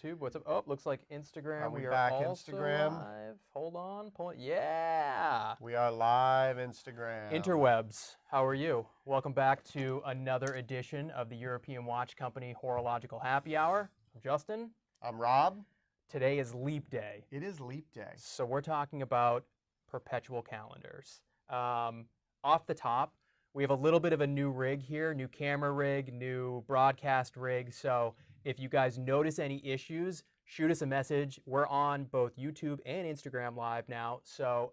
YouTube. What's up? Oh, looks like Instagram. We are back also Instagram? live. Hold on. Pull it. Yeah. We are live Instagram. Interwebs. How are you? Welcome back to another edition of the European Watch Company Horological Happy Hour. I'm Justin. I'm Rob. Today is Leap Day. It is Leap Day. So we're talking about perpetual calendars. Off the top, we have a little bit of a new rig here, new camera rig, new broadcast rig. So if you guys notice any issues, shoot us a message. We're on both YouTube and Instagram Live now. So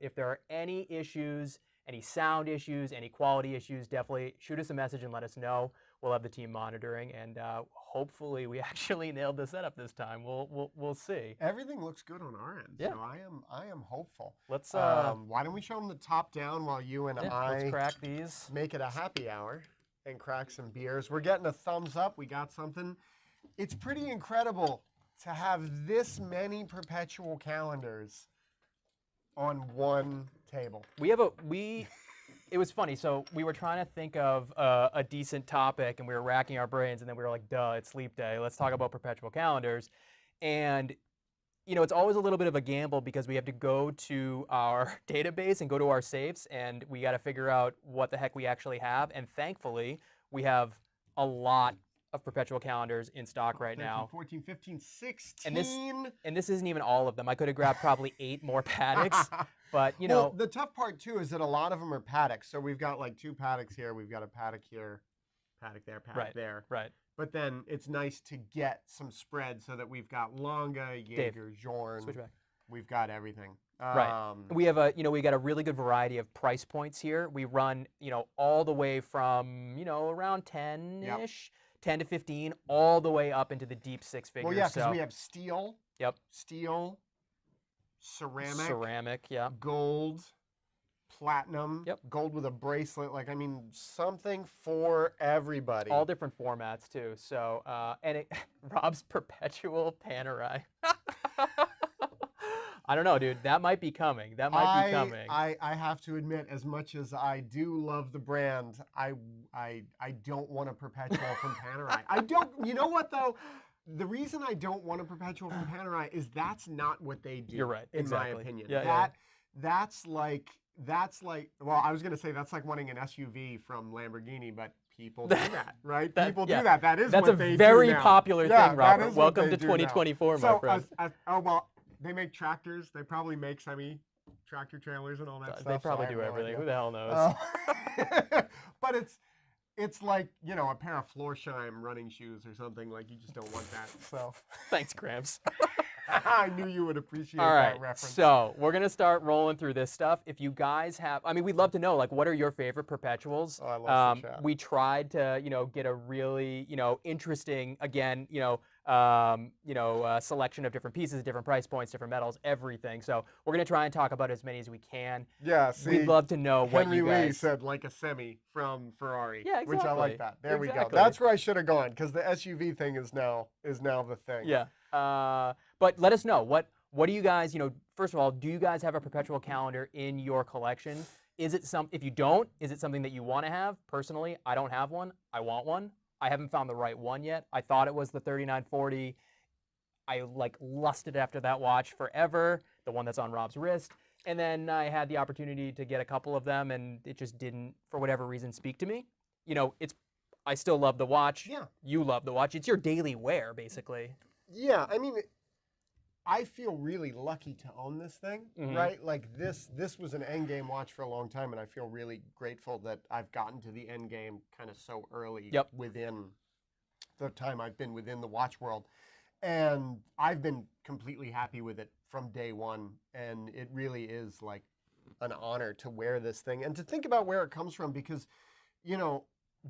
if there are any issues, any sound issues, any quality issues, definitely shoot us a message and let us know. We'll have the team monitoring, and hopefully we actually nailed the setup this time. We'll see. Everything looks good on our end, Yeah. so I am hopeful. Let's why don't we show them the top down while you and let's crack these. make it a happy hour and crack some beers. We're getting a thumbs up. We got something. It's pretty incredible to have this many perpetual calendars on one table. It was funny. So we were trying to think of a decent topic, and we were racking our brains, and then we were like, duh, it's Leap Day. Let's talk about perpetual calendars. And, you know, it's always a little bit of a gamble because we have to go to our database and go to our safes, and we got to figure out what the heck we actually have. And thankfully, we have a lot of perpetual calendars in stock right 13, now. 14, 15, 16. And this isn't even all of them. I could have grabbed probably 8 more Paddocks. But, you know. Well, the tough part, too, is that a lot of them are Paddocks. So we've got like 2 Paddocks here. We've got a Paddock here, Paddock there, Paddock there. Right. But then it's nice to get some spread so that we've got Longa, Jaeger, Jorn. Switch back. We've got everything. Right. We have we got a really good variety of price points here. We run, all the way from, around 10-ish, 10 to 15, all the way up into the deep 6 figures. Well, yeah, because we have steel. Yep. Steel. Ceramic, yeah. Gold, platinum, yep. Gold with a bracelet, something for everybody. All different formats too. So, Rob's perpetual Panerai. I don't know, dude. That might be coming. I have to admit, as much as I do love the brand, I don't want a perpetual from Panerai. I don't. You know what though? The reason I don't want a perpetual from Panerai is that's not what they do. You're right. In my opinion. Yeah, that's like. Well, I was gonna say that's like wanting an SUV from Lamborghini, but people do that, right? People do that. That's what they do now. That's a very popular thing, Robert. Welcome to do 2024, now. my friend. Oh well, they make tractors. They probably make semi-tractor trailers and all that stuff. They probably do everything. Who the hell knows? But it's like, a pair of Florsheim running shoes or something. Like, you just don't want that. So thanks, Gramps. I knew you would appreciate all right, that reference. So we're going to start rolling through this stuff. If you guys have, we'd love to know, what are your favorite perpetuals? Oh, I love the chat. We tried to, get a really, interesting, again, selection of different pieces, different price points, different metals, everything. So we're going to try and talk about as many as we can. Yeah, see, we'd love to know what you guys... Henry Lee said like a semi from Ferrari. Yeah, exactly. Which I like that. There we go. That's where I should have gone, because the SUV thing is now the thing. Yeah. But let us know, what do you guys, first of all, do you guys have a perpetual calendar in your collection? Is it if you don't, is it something that you want to have? Personally, I don't have one. I want one. I haven't found the right one yet. I thought it was the 3940. I lusted after that watch forever, the one that's on Rob's wrist. And then I had the opportunity to get a couple of them, and it just didn't, for whatever reason, speak to me. I still love the watch. Yeah. You love the watch. It's your daily wear, basically. Yeah, I feel really lucky to own this thing, right? Like this was an end game watch for a long time, and I feel really grateful that I've gotten to the end game kind of so early within the time I've been within the watch world. And I've been completely happy with it from day one, and it really is like an honor to wear this thing and to think about where it comes from, because,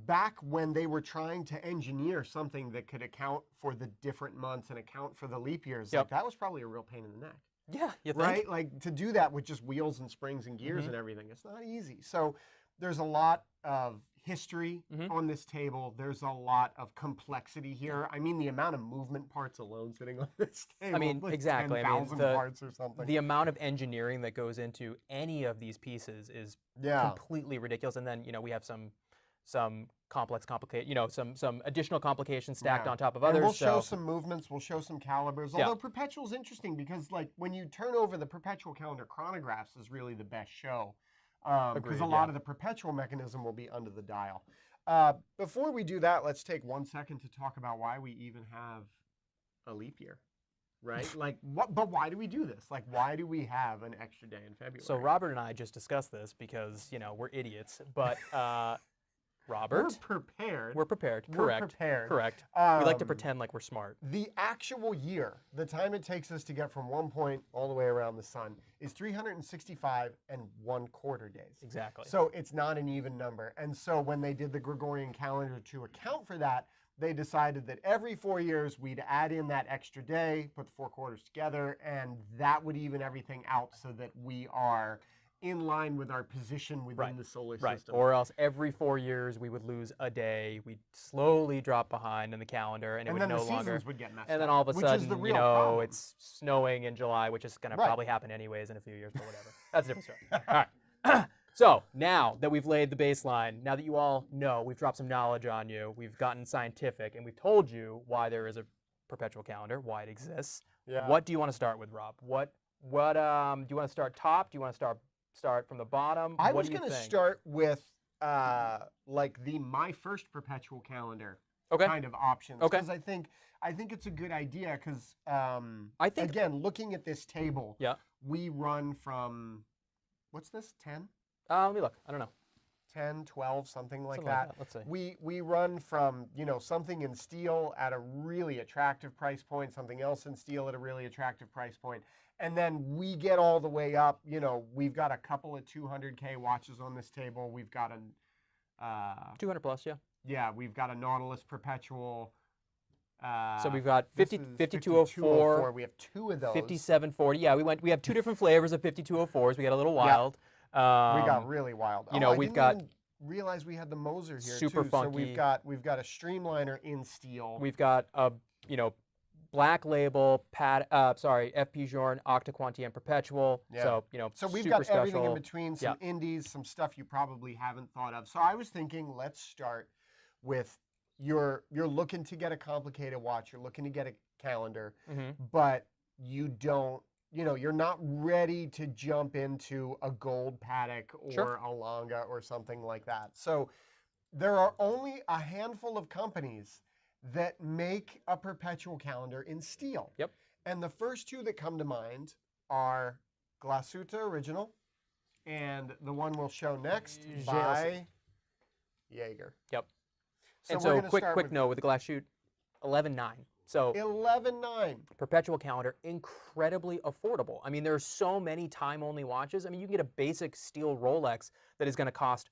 back when they were trying to engineer something that could account for the different months and account for the leap years, that was probably a real pain in the neck. Yeah, you think? Right? Like, to do that with just wheels and springs and gears and everything, it's not easy. So there's a lot of history on this table. There's a lot of complexity here. The amount of movement parts alone sitting on this table. Exactly. 10,000 parts or something. The amount of engineering that goes into any of these pieces is completely ridiculous. And then, we have some some some additional complications stacked Yeah. on top of And others. we'll show so some movements. We'll show some calibers. Yeah. Although perpetual's interesting because, like, when you turn over the perpetual calendar, chronographs is really the best show because Agreed, a lot yeah. of the perpetual mechanism will be under the dial. Before we do that, let's take 1 second to talk about why we even have a leap year, right? Like, what? But why do we do this? Like, why do we have an extra day in February? So Robert and I just discussed this because we're idiots, but Robert, we're prepared. we're prepared. We're Correct. prepared. Correct. We like to Um, pretend like we're smart. The actual year, the time it takes us to get from one point all the way around the sun, is 365 and 1/4 days. Exactly. So it's not an even number. And so when they did the Gregorian calendar to account for that, they decided that every 4 years we'd add in that extra day, put the 4 quarters together, and that would even everything out so that we are in line with our position within the solar system. Or else every 4 years we would lose a day. We'd slowly drop behind in the calendar, and it would then no the longer. seasons would get messed And then up, all of a which is the sudden, real problem. it's snowing in July, which is going to Right. probably happen anyways in a few years, but whatever. That's a different story. All right. So now that we've laid the baseline, now that you all know, we've dropped some knowledge on you, we've gotten scientific, and we've told you why there is a perpetual calendar, why it exists. Yeah. What do you want to start with, Rob? What do you want to start top? Do you want to start from the bottom? I What was do you going to think? start with like the my first perpetual calendar Okay. kind of options Okay. because I think it's a good idea because I think again looking at this table, Yeah. we run from what's this 10, Let me look. I don't know. 10, 12, something like Something that. like that. Let's see. We run from something in steel at a really attractive price point, something else in steel at a really attractive price point, and then we get all the way up. We've got a couple of 200K watches on this table. We've got a 200 plus, yeah. yeah, we've got a Nautilus Perpetual. So we've got this 50, is 5204, We have 2 of those. 5740. Yeah, we have 2 different flavors of 5204s. We got a little wild. We got really wild. you know, I we've didn't got even realize we had the Moser here super too. funky. So we've got a Streamliner in steel. We've got a Black Label, FP Journe, Octaquanti, and Perpetual. Yeah. So So we've super got everything in special. between, some indies, some stuff you probably haven't thought of. So I was thinking, let's start with you're looking to get a complicated watch, you're looking to get a calendar, Mhm. but you don't, you're not ready to jump into a gold Patek or Sure. a Longa or something like that. So there are only a handful of companies that make a perpetual calendar in steel. Yep. And the first 2 that come to mind are Glasuta Original and the one we'll show next by Jaeger. Yep. So And we're so gonna quick start with note with the glass shoot, 11.9. So 11.9. perpetual calendar, incredibly affordable. I mean, there are so many time-only watches. I mean, you can get a basic steel Rolex that is going to cost,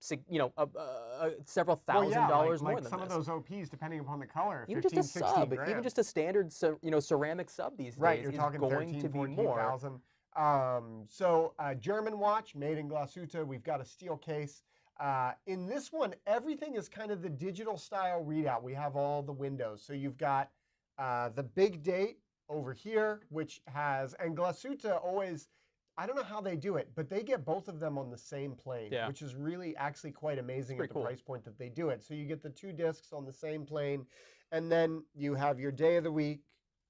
several $1,000s more like than some this. of those OPs, depending upon the color, Even 15, just a 16 sub, grand. even just a standard, ceramic sub these right, days you're is talking going 13, to be 14,000. more. So German watch made in Glasuta. We've got a steel case. In this one, everything is kind of the digital style readout. We have all the windows. So you've got the big date over here, which has, and Glasuta always, I don't know how they do it, but they get both of them on the same plane, Yeah. which is really actually quite amazing at the cool. price point that they do it. So you get the 2 discs on the same plane, and then you have your day of the week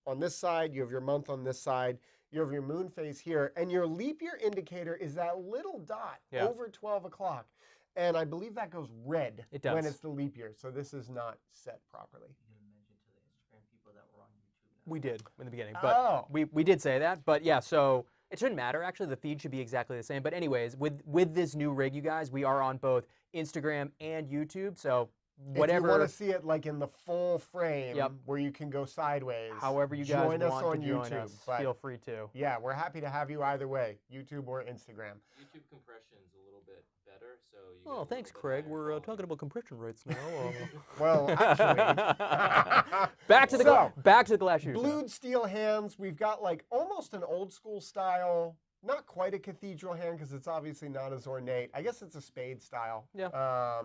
on this side, you have your month on this side, you have your moon phase here, and your leap year indicator is that little dot Yeah. over 12 o'clock. And I believe that goes red It does. when it's the leap year. So this is not set properly. We did in the beginning, but Oh. we did say that. But yeah, so it shouldn't matter. Actually, the feed should be exactly the same. But anyways, with this new rig, you guys, we are on both Instagram and YouTube. So whatever, If you want to see it like in the full frame, Yep. where you can go sideways, however you guys join us want on to join YouTube. us, But feel free to. yeah, we're happy to have you either way, YouTube or Instagram. YouTube compression's a little bit better, so you get a Oh, little thanks, bit Craig. higher We're quality. talking about compression rates now. Well, actually, back to the So, back to the glass shoes. now. blued steel hands. We've got like almost an old school style, not quite a cathedral hand because it's obviously not as ornate. I guess it's a spade style. Yeah.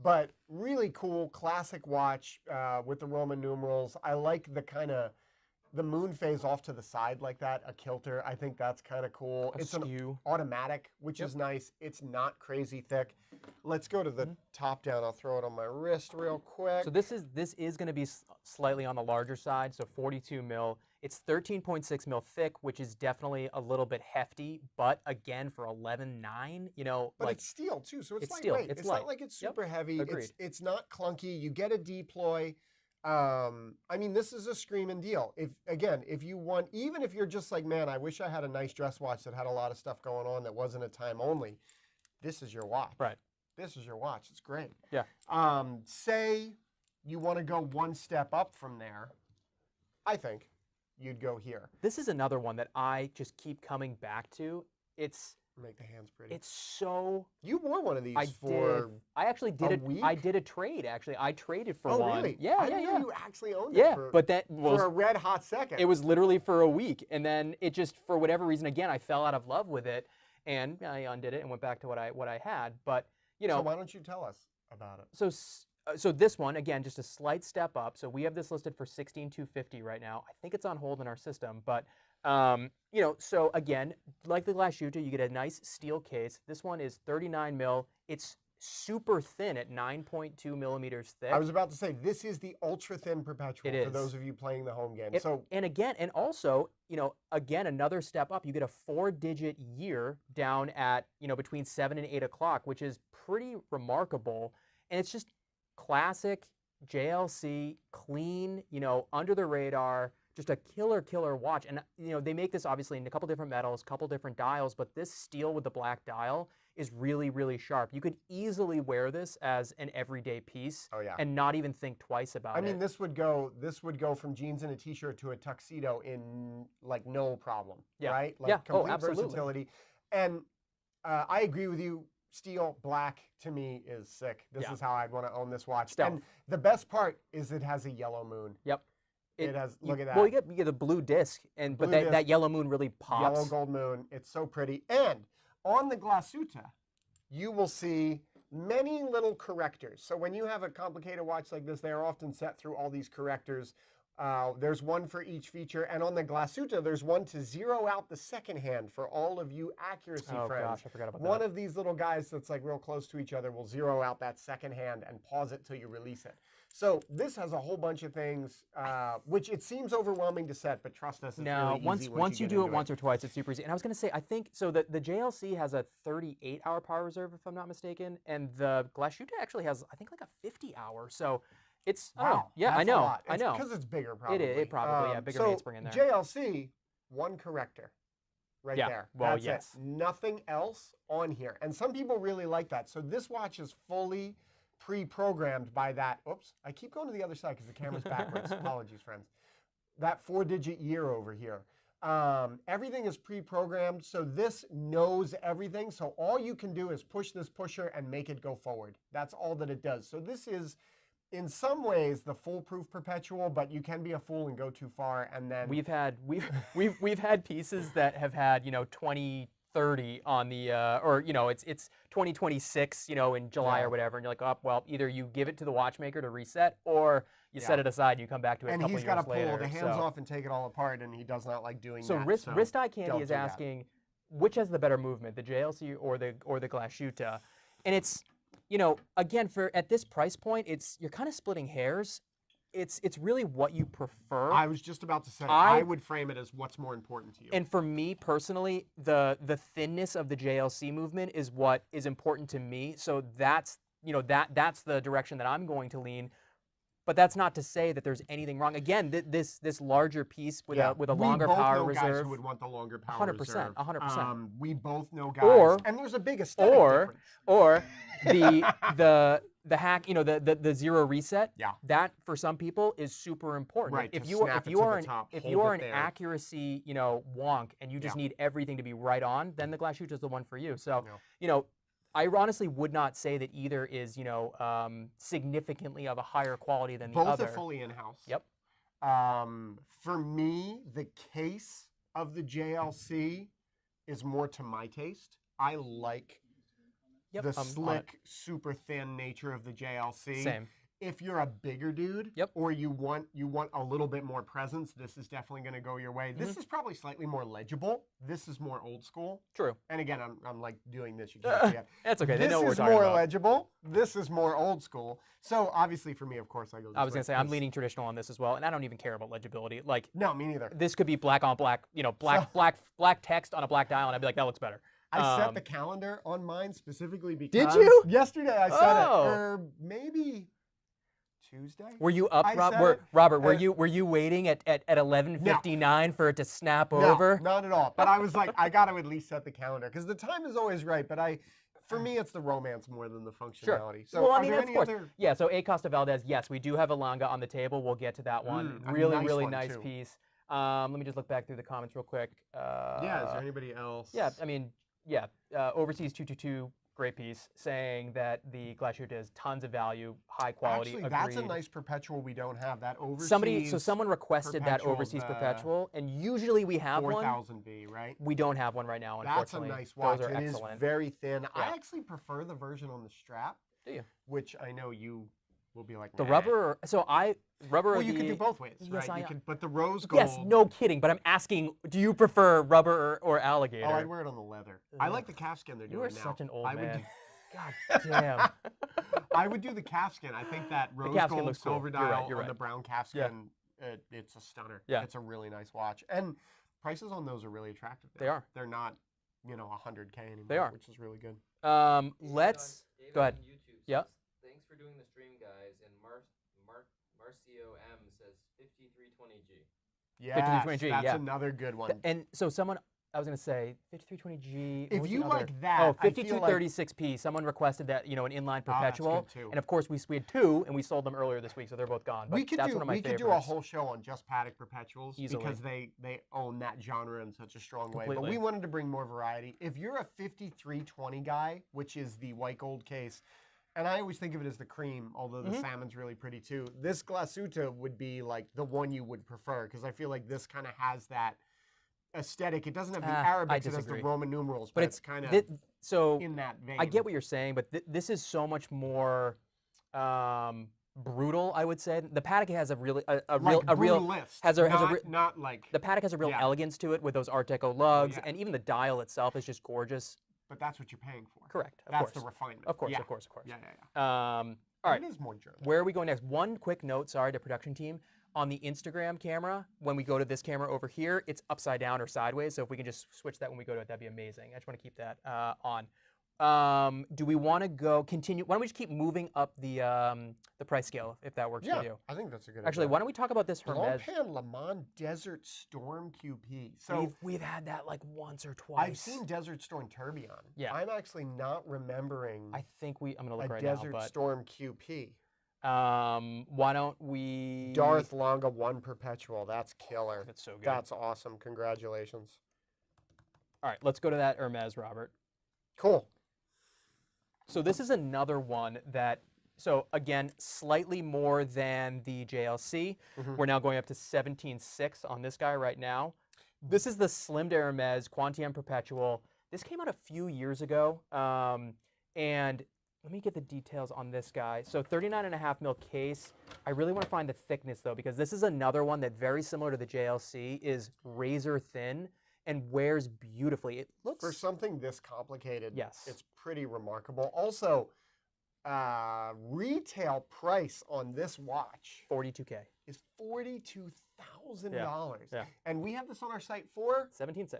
But really cool classic watch with the Roman numerals. I like the kind of the moon phase off to the side like that, a kilter. I think that's kind of cool. It's an Skew. automatic, which is nice. It's not crazy thick. Let's go to the top down. I'll throw it on my wrist real quick. So this is going to be slightly on the larger side, so 42 mil. It's 13.6 mil thick, which is definitely a little bit hefty, but again, for 11.9, you know, but like it's steel too, so it's steel. lightweight. It's It's light. not like it's Yep. super heavy. Agreed. It's not clunky. You get a deploy. I mean, this is a screaming deal. If you want, even if you're just like, man, I wish I had a nice dress watch that had a lot of stuff going on that wasn't a time only, this is your watch. Right. This is your watch. It's great. Yeah. Say you want to go one step up from there, I think you'd go here. This is another one that I just keep coming back to. Make the hands pretty. It's so. You wore one of these I for I actually did a it. week? I did a trade actually. I traded for Oh, one. really? Yeah, I yeah, didn't know yeah. you actually owned Yeah, it for, but that for a red hot second. it was literally for a week, and then it just for whatever reason again I fell out of love with it, and I undid it and went back to what I had. But you know, So why don't you tell us about it? so this one again just a slight step up. So we have this listed for 16,250 right now. I think it's on hold in our system, but you know, so again, like the Glashuta, you get a nice steel case. This one is 39 mil. It's super thin at 9.2 millimeters thick. I was about to say, this is the ultra thin perpetual It for is. those of you playing the home game. And also, you know, again, another step up. You get a 4-digit year down at, you know, between 7 and 8 o'clock, which is pretty remarkable. And it's just classic JLC, clean, you know, under the radar, just a killer watch. And, you know, they make this obviously in a couple different metals, couple different dials, but this steel with the black dial is really sharp. You could easily wear this as an everyday piece and not even think twice about it. I mean, this would go from jeans and a t-shirt to a tuxedo in like no problem, right? Like complete absolutely. versatility. And I agree with you. Steel black to me is sick. This is how I'd want to own this watch. Stealth. And the best part is it has a yellow moon. Yep. It has. Look at that. Well, you get a blue disc, and but that yellow moon really pops. Yellow gold moon. It's so pretty. And on the Glashuta, you will see many little correctors. So when you have a complicated watch like this, they are often set through all these correctors. There's one for each feature. And on the Glashuta, there's one to zero out the second hand for all of you accuracy friends. Oh gosh, I forgot about that. One of these little guys that's like real close to each other will zero out that second hand and pause it till you release it. So this has a whole bunch of things, which it seems overwhelming to set, but trust us, it's really easy once you do it once or twice, it's super easy. And I was going to say, I think, so the JLC has a 38-hour power reserve, if I'm not mistaken, and the Glashuta actually has, I think, like a 50-hour. So it's, yeah, I know, I know. Because it's bigger, probably. It probably, yeah, bigger mainspring in there. JLC, one corrector. Right there. Well, That's it. Nothing else on here. And some people really like that. So this watch is fully pre-programmed by that. Oops, I keep going to the other side because the camera's backwards. Apologies, friends. That 4-digit year over here. Everything is pre-programmed, so this knows everything. So all you can do is push this pusher and make it go forward. That's all that it does. So this is, in some ways, the foolproof perpetual, but you can be a fool and go too far, and then we've had pieces that have had, you know, 2030 on the or you know, it's 2026, you know, in July or whatever, and you're like, oh well, either you give it to the watchmaker to reset, or you set it aside and you come back to it a couple years later. And he's got to pull the hands off and take it all apart, and he does not like doing that. So Wrist Eye Candy is asking, which has the better movement, the JLC or the Glashuta? And it's, you know, again, at this price point, you're kind of splitting hairs. It's really what you prefer. I was just about to say, I would frame it as what's more important to you. And for me personally, the thinness of the JLC movement is what is important to me. So that's, you know, that's the direction that I'm going to lean. But that's not to say that there's anything wrong. Again, this larger piece with a longer power reserve. We both know guys who would want the longer power reserve. 100%. We both know guys, and there's a big aesthetic difference. Or the hack, you know, the zero reset. Yeah. That for some people is super important. Right. If you are an accuracy, you know, wonk, and you just need everything to be right on, then the Glashuta is the one for you. So, you know, I honestly would not say that either is, you know, significantly of a higher quality than the other. Both are fully in-house. Yep. For me, the case of the JLC is more to my taste. I like the slick, super thin nature of the JLC. Same. if you're a bigger dude, Yep. or you want a little bit more presence, this is definitely going to go your way. This is probably slightly more legible. This is more old school. True. And again, I'm like doing this. You can't see it. That's okay. They This know what we're is talking more about. legible. This is more old school. So obviously for me, of course, I go. This I was way, gonna say I'm 'cause- leaning traditional on this as well, and I don't even care about legibility. Like No, me neither. this could be black on black, black text on a black dial, and I'd be like, that looks better. I set the calendar on mine specifically because. Did you? Yesterday I set Oh. it, or maybe Tuesday. Were you up, I said it, Robert? Were uh, you waiting at 11:59 for it to snap over? No, not at all. But I was like, I got to at least set the calendar because the time is always right. But for me, it's the romance more than the functionality. So well, I are mean, there of any course. other? Yeah, so A Costa Valdez, yes, we do have a Langa on the table. We'll get to that one. a Really, nice really one, nice too. piece. Let me just look back through the comments real quick. Yeah, is there anybody else? Yeah, I mean, yeah, Overseas 222, great piece, saying that the Glacier has tons of value, high quality. Actually, that's a agreed. nice perpetual we don't have. That overseas. Someone requested that perpetual, overseas the perpetual, and usually we have one. 4000V, right? We don't have one right now, That's a unfortunately. nice watch. Those are It is excellent. very thin. I Yeah. actually prefer the version on the strap. Do you? Which I know you will be like The "Nah." rubber, rubber. Well, or you can the- do both ways, Yes, right? I- You can, but the rose gold. Yes, no kidding. But I'm asking, do you prefer rubber or alligator? Oh, I'd wear it on the leather. I Ugh. like the calfskin they're You doing are now. such an old I would man. do- God damn. I would do the calfskin. I think that rose calfskin gold looks cool. silver You're right, dial you're on right. the brown calfskin, it's a stunner. Yeah. It's a really nice watch. And prices on those are really attractive now. They are. They're not, 100K anymore, They are. which is really good. Let's David go ahead. On YouTube Yeah. says, thanks for doing the stream, guys. And Marcio M says 5320G. Yes, 5320G, that's yeah. another good one. And so I was gonna say 5320G. what If was you the other? like that, Oh, I feel like- 5236P. Someone requested that, an inline Oh, that's perpetual. good, too. And of course, we had two, and we sold them earlier this week, so they're both gone. But we could that's do one of my we could favorites. do a whole show on just Patek perpetuals Easily. because they own that genre in such a strong way. But Completely. we wanted to bring more variety. If you're a 5320 guy, which is the white gold case, and I always think of it as the cream, although the salmon's really pretty too. This glasuta would be like the one you would prefer because I feel like this kind of has that aesthetic. It doesn't have the I Arabic, it has the disagree. Roman numerals, but, But it's kind of so in that vein. I get what you're saying, but this is so much more brutal. I would say the Patek has a really like real brutalist, has a not, not like. the Patek has a real Yeah. elegance to it with those Art Deco lugs, yeah. and even the dial itself is just gorgeous. But that's what you're paying for. Correct. Of That's course. the refinement. Of course. Yeah. Of course. Of course. Yeah, yeah, yeah. All right. It is more German. Where are we going next? One quick note, sorry, to production team. On the Instagram camera, when we go to this camera over here, it's upside down or sideways. So if we can just switch that when we go to it, that'd be amazing. I just want to keep that on. Do we want to continue? Why don't we just keep moving up the price scale if that works for you? I think that's a good Actually, idea. why don't we talk about this Hermes? Blancpain Le Mans Desert Storm QP. So We've had that like once or twice. I've seen Desert Storm Tourbillon. Yeah. I'm actually not remembering I think I'm gonna look a right Desert now, Storm QP. but why don't we? Darth Longa 1 Perpetual. That's killer. That's so good. That's awesome. Congratulations. All right, let's go to that Hermes, Robert. Cool. So this is another one that, so again, slightly more than the JLC. We're now going up to 17.6 on this guy right now. This is the Slim de Hermes Quantième Perpetual. This came out a few years ago. And let me get the details on this guy. So 39.5 mil case. I really want to find the thickness though, because this is another one that very similar to the JLC is razor thin and wears beautifully. It looks For something this complicated, Yes. it's pretty remarkable. Also, retail price on this watch 42K. is $42,000. Yeah. And we have this on our site for 17.6.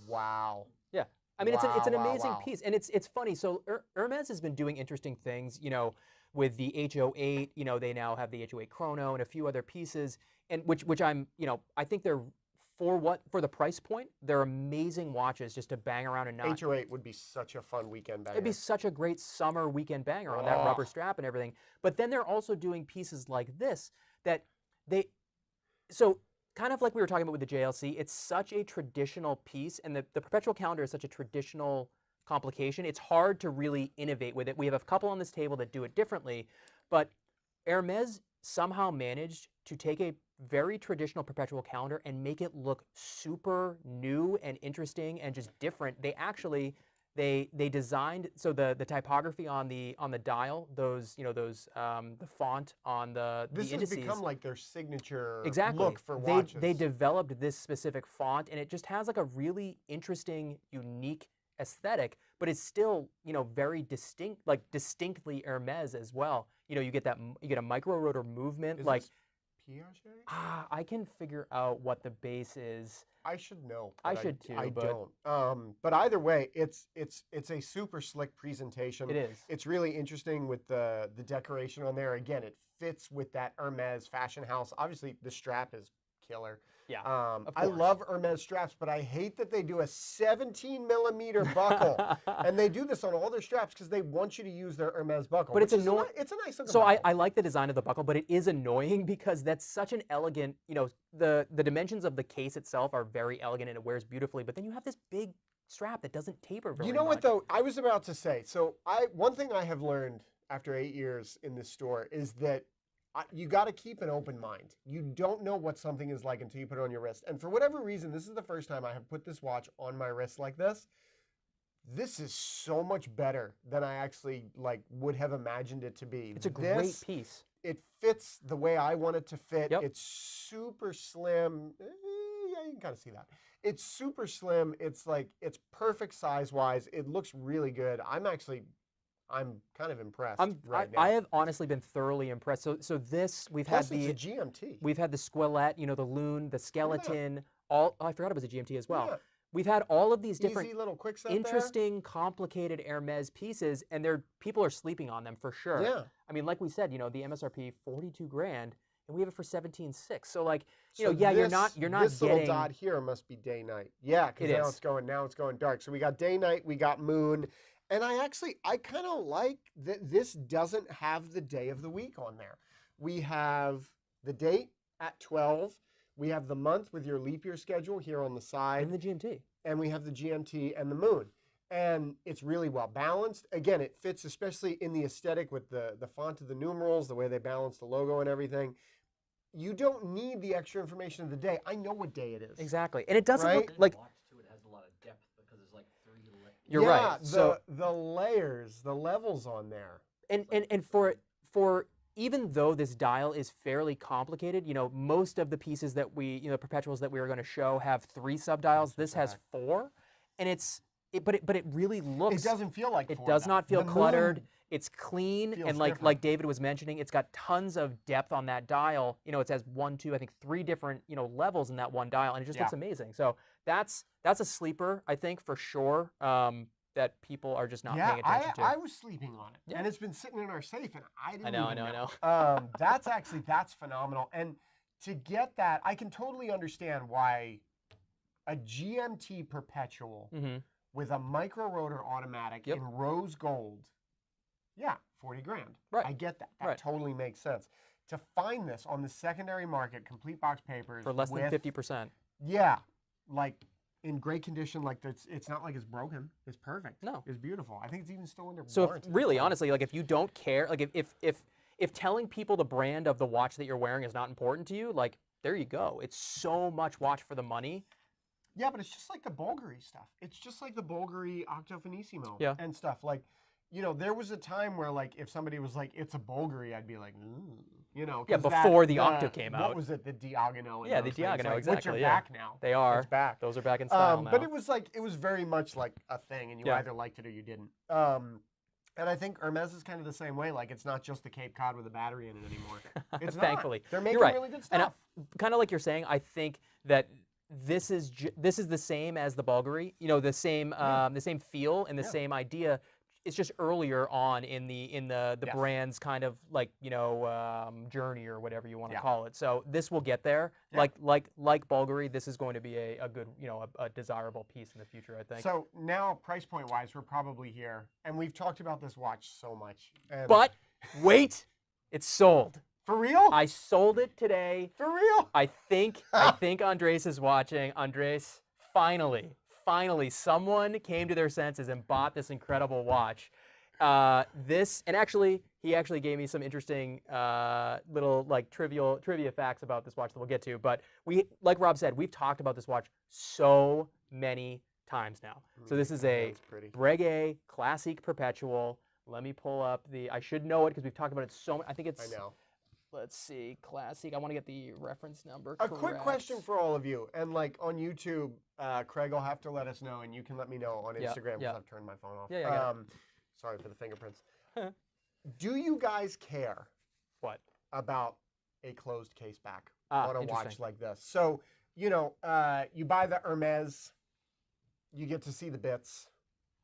wow. Yeah. I mean, it's an Wow, wow, amazing wow. piece, and it's funny. So Hermes has been doing interesting things, with the H08. They now have the H08 Chrono and a few other pieces, and which I'm, I think they're for the price point, they're amazing watches just to bang around and not. H08 would be such a fun weekend banger. It'd be such a great summer weekend banger on that Oh. rubber strap and everything. But then they're also doing pieces like this that so kind of like we were talking about with the JLC, it's such a traditional piece, and the perpetual calendar is such a traditional complication. It's hard to really innovate with it. We have a couple on this table that do it differently, but Hermes somehow managed to take a very traditional perpetual calendar and make it look super new and interesting and just different. They actually they designed so the typography on the dial, those the font on the This has indices. become like their signature Exactly. look for watches. They developed this specific font, and it just has like a really interesting, unique aesthetic, but it's still, very distinct, like distinctly Hermes as well. You get a micro rotor movement. Is Like, this Piaget? I can figure out what the base is. I should know. I but should too, I but- don't. But either way, it's a super slick presentation. It is. It's really interesting with the decoration on there. Again, it fits with that Hermes fashion house. Obviously, the strap is killer. Yeah. I course. love Hermes straps, but I hate that they do a 17mm buckle, and they do this on all their straps because they want you to use their Hermes buckle. But it's which is annoying. It's a nice looking So buckle. I like the design of the buckle, but it is annoying because that's such an elegant, the dimensions of the case itself are very elegant and it wears beautifully, but then you have this big strap that doesn't taper very much. You know what though? I was about to say. So one thing I have learned after 8 years in this store is that you got to keep an open mind. You don't know what something is like until you put it on your wrist. And for whatever reason, this is the first time I have put this watch on my wrist like this. This is so much better than I actually would have imagined it to be. It's a great piece. It fits the way I want it to fit. Yep. It's super slim. Yeah, you can kind of see that. It's super slim. It's perfect size-wise. It looks really good. I'm kind of impressed right now. I have honestly been thoroughly impressed. So this we've Plus, had it's a GMT. we've had the squelette, the loon, the skeleton. I forgot it was a GMT as well. Yeah. We've had all of these different Easy little quick set interesting, complicated Hermes pieces, and people are sleeping on them for sure. Yeah. I mean, like we said, the MSRP $42,000, and we have it for $17,600. So So you're not this getting. little dot here must be day night. Yeah, because now it's going dark. So we got day night, we got moon, and I kind of like that this doesn't have the day of the week on there. We have the date at 12. We have the month with your leap year schedule here on the side. And the GMT. And we have the GMT and the moon. And it's really well balanced. Again, it fits especially in the aesthetic with the font of the numerals, the way they balance the logo and everything. You don't need the extra information of the day. I know what day it is. Exactly. And it doesn't Right? look like. Watch too, it has a lot of depth because there's like 3 layers. You're Yeah, right. So the layers, the levels on there. and for even though this dial is fairly complicated, most of the pieces that the perpetuals that we are going to show have 3 subdials. This has 4, and but it really looks. It doesn't feel like It 4, does though. not feel The cluttered. moon It's clean, feels and like different. David was mentioning, it's got tons of depth on that dial. It has 1, 2, I think 3 different levels in that one dial, and it just looks amazing. So that's a sleeper, I think, for sure. That people are just not paying attention to. I was sleeping on it, Yeah. and it's been sitting in our safe, and I didn't I know. even know. That's phenomenal. And to get that, I can totally understand why a GMT perpetual Mhm. with a micro rotor automatic Yep. in rose gold, yeah, $40,000. Right. I get that. That Right. totally makes sense. To find this on the secondary market, complete box papers For less than with- 50%. yeah, in great condition, it's not like it's broken. It's perfect. No. It's beautiful. I think it's even still under So warranty. really, honestly, if you don't care, if telling people the brand of the watch that you're wearing is not important to you, there you go. It's so much watch for the money. Yeah, but it's just like the Bulgari stuff. It's just like the Bulgari Octo Finissimo Yeah. and stuff. There was a time where if somebody was like, it's a Bulgari, I'd be like, ooh. 'Cause before the Octo came What out. was it? The Diagonal. and Yeah, the those things, Diagonal, Which exactly, are yeah. back now. They are. It's back. Those are back in style now. But it was very much like a thing, and you Yeah. either liked it or you didn't. And I think Hermes is kind of the same way. It's not just the Cape Cod with a battery in it anymore. It's not. Thankfully. They're You're making right. really good And stuff. kind of like you're saying, I think that this is the same as the Bulgari. The same feel and the Yeah. same idea. It's just earlier on in the Yes. brand's kind of journey or whatever you want to Yeah. call it. So this will get there. Yeah. Like Bulgari, this is going to be a good a desirable piece in the future, I think. So now, price point wise, we're probably here, and we've talked about this watch so much. And But wait, it's sold. for real, I sold it today. for real. I think Andres is watching. Andres, finally, someone came to their senses and bought this incredible watch. And actually, he actually gave me some interesting little trivia facts about this watch that we'll get to. But like Rob said, we've talked about this watch so many times now. So this is a That's pretty. Breguet Classique Perpetual. Let me pull up the. I should know it because we've talked about it so much. I think it's. I know. Let's see, Classique. I want to get the reference number. A quick question for all of you, and like on YouTube, Craig will have to let us know, and you can let me know on Instagram because I've turned my phone off. Yeah, I got it. Sorry for the fingerprints. Do you guys care What? about a closed case back Ah, on a watch interesting. like this? So, you know, you buy the Hermes, you get to see the bits.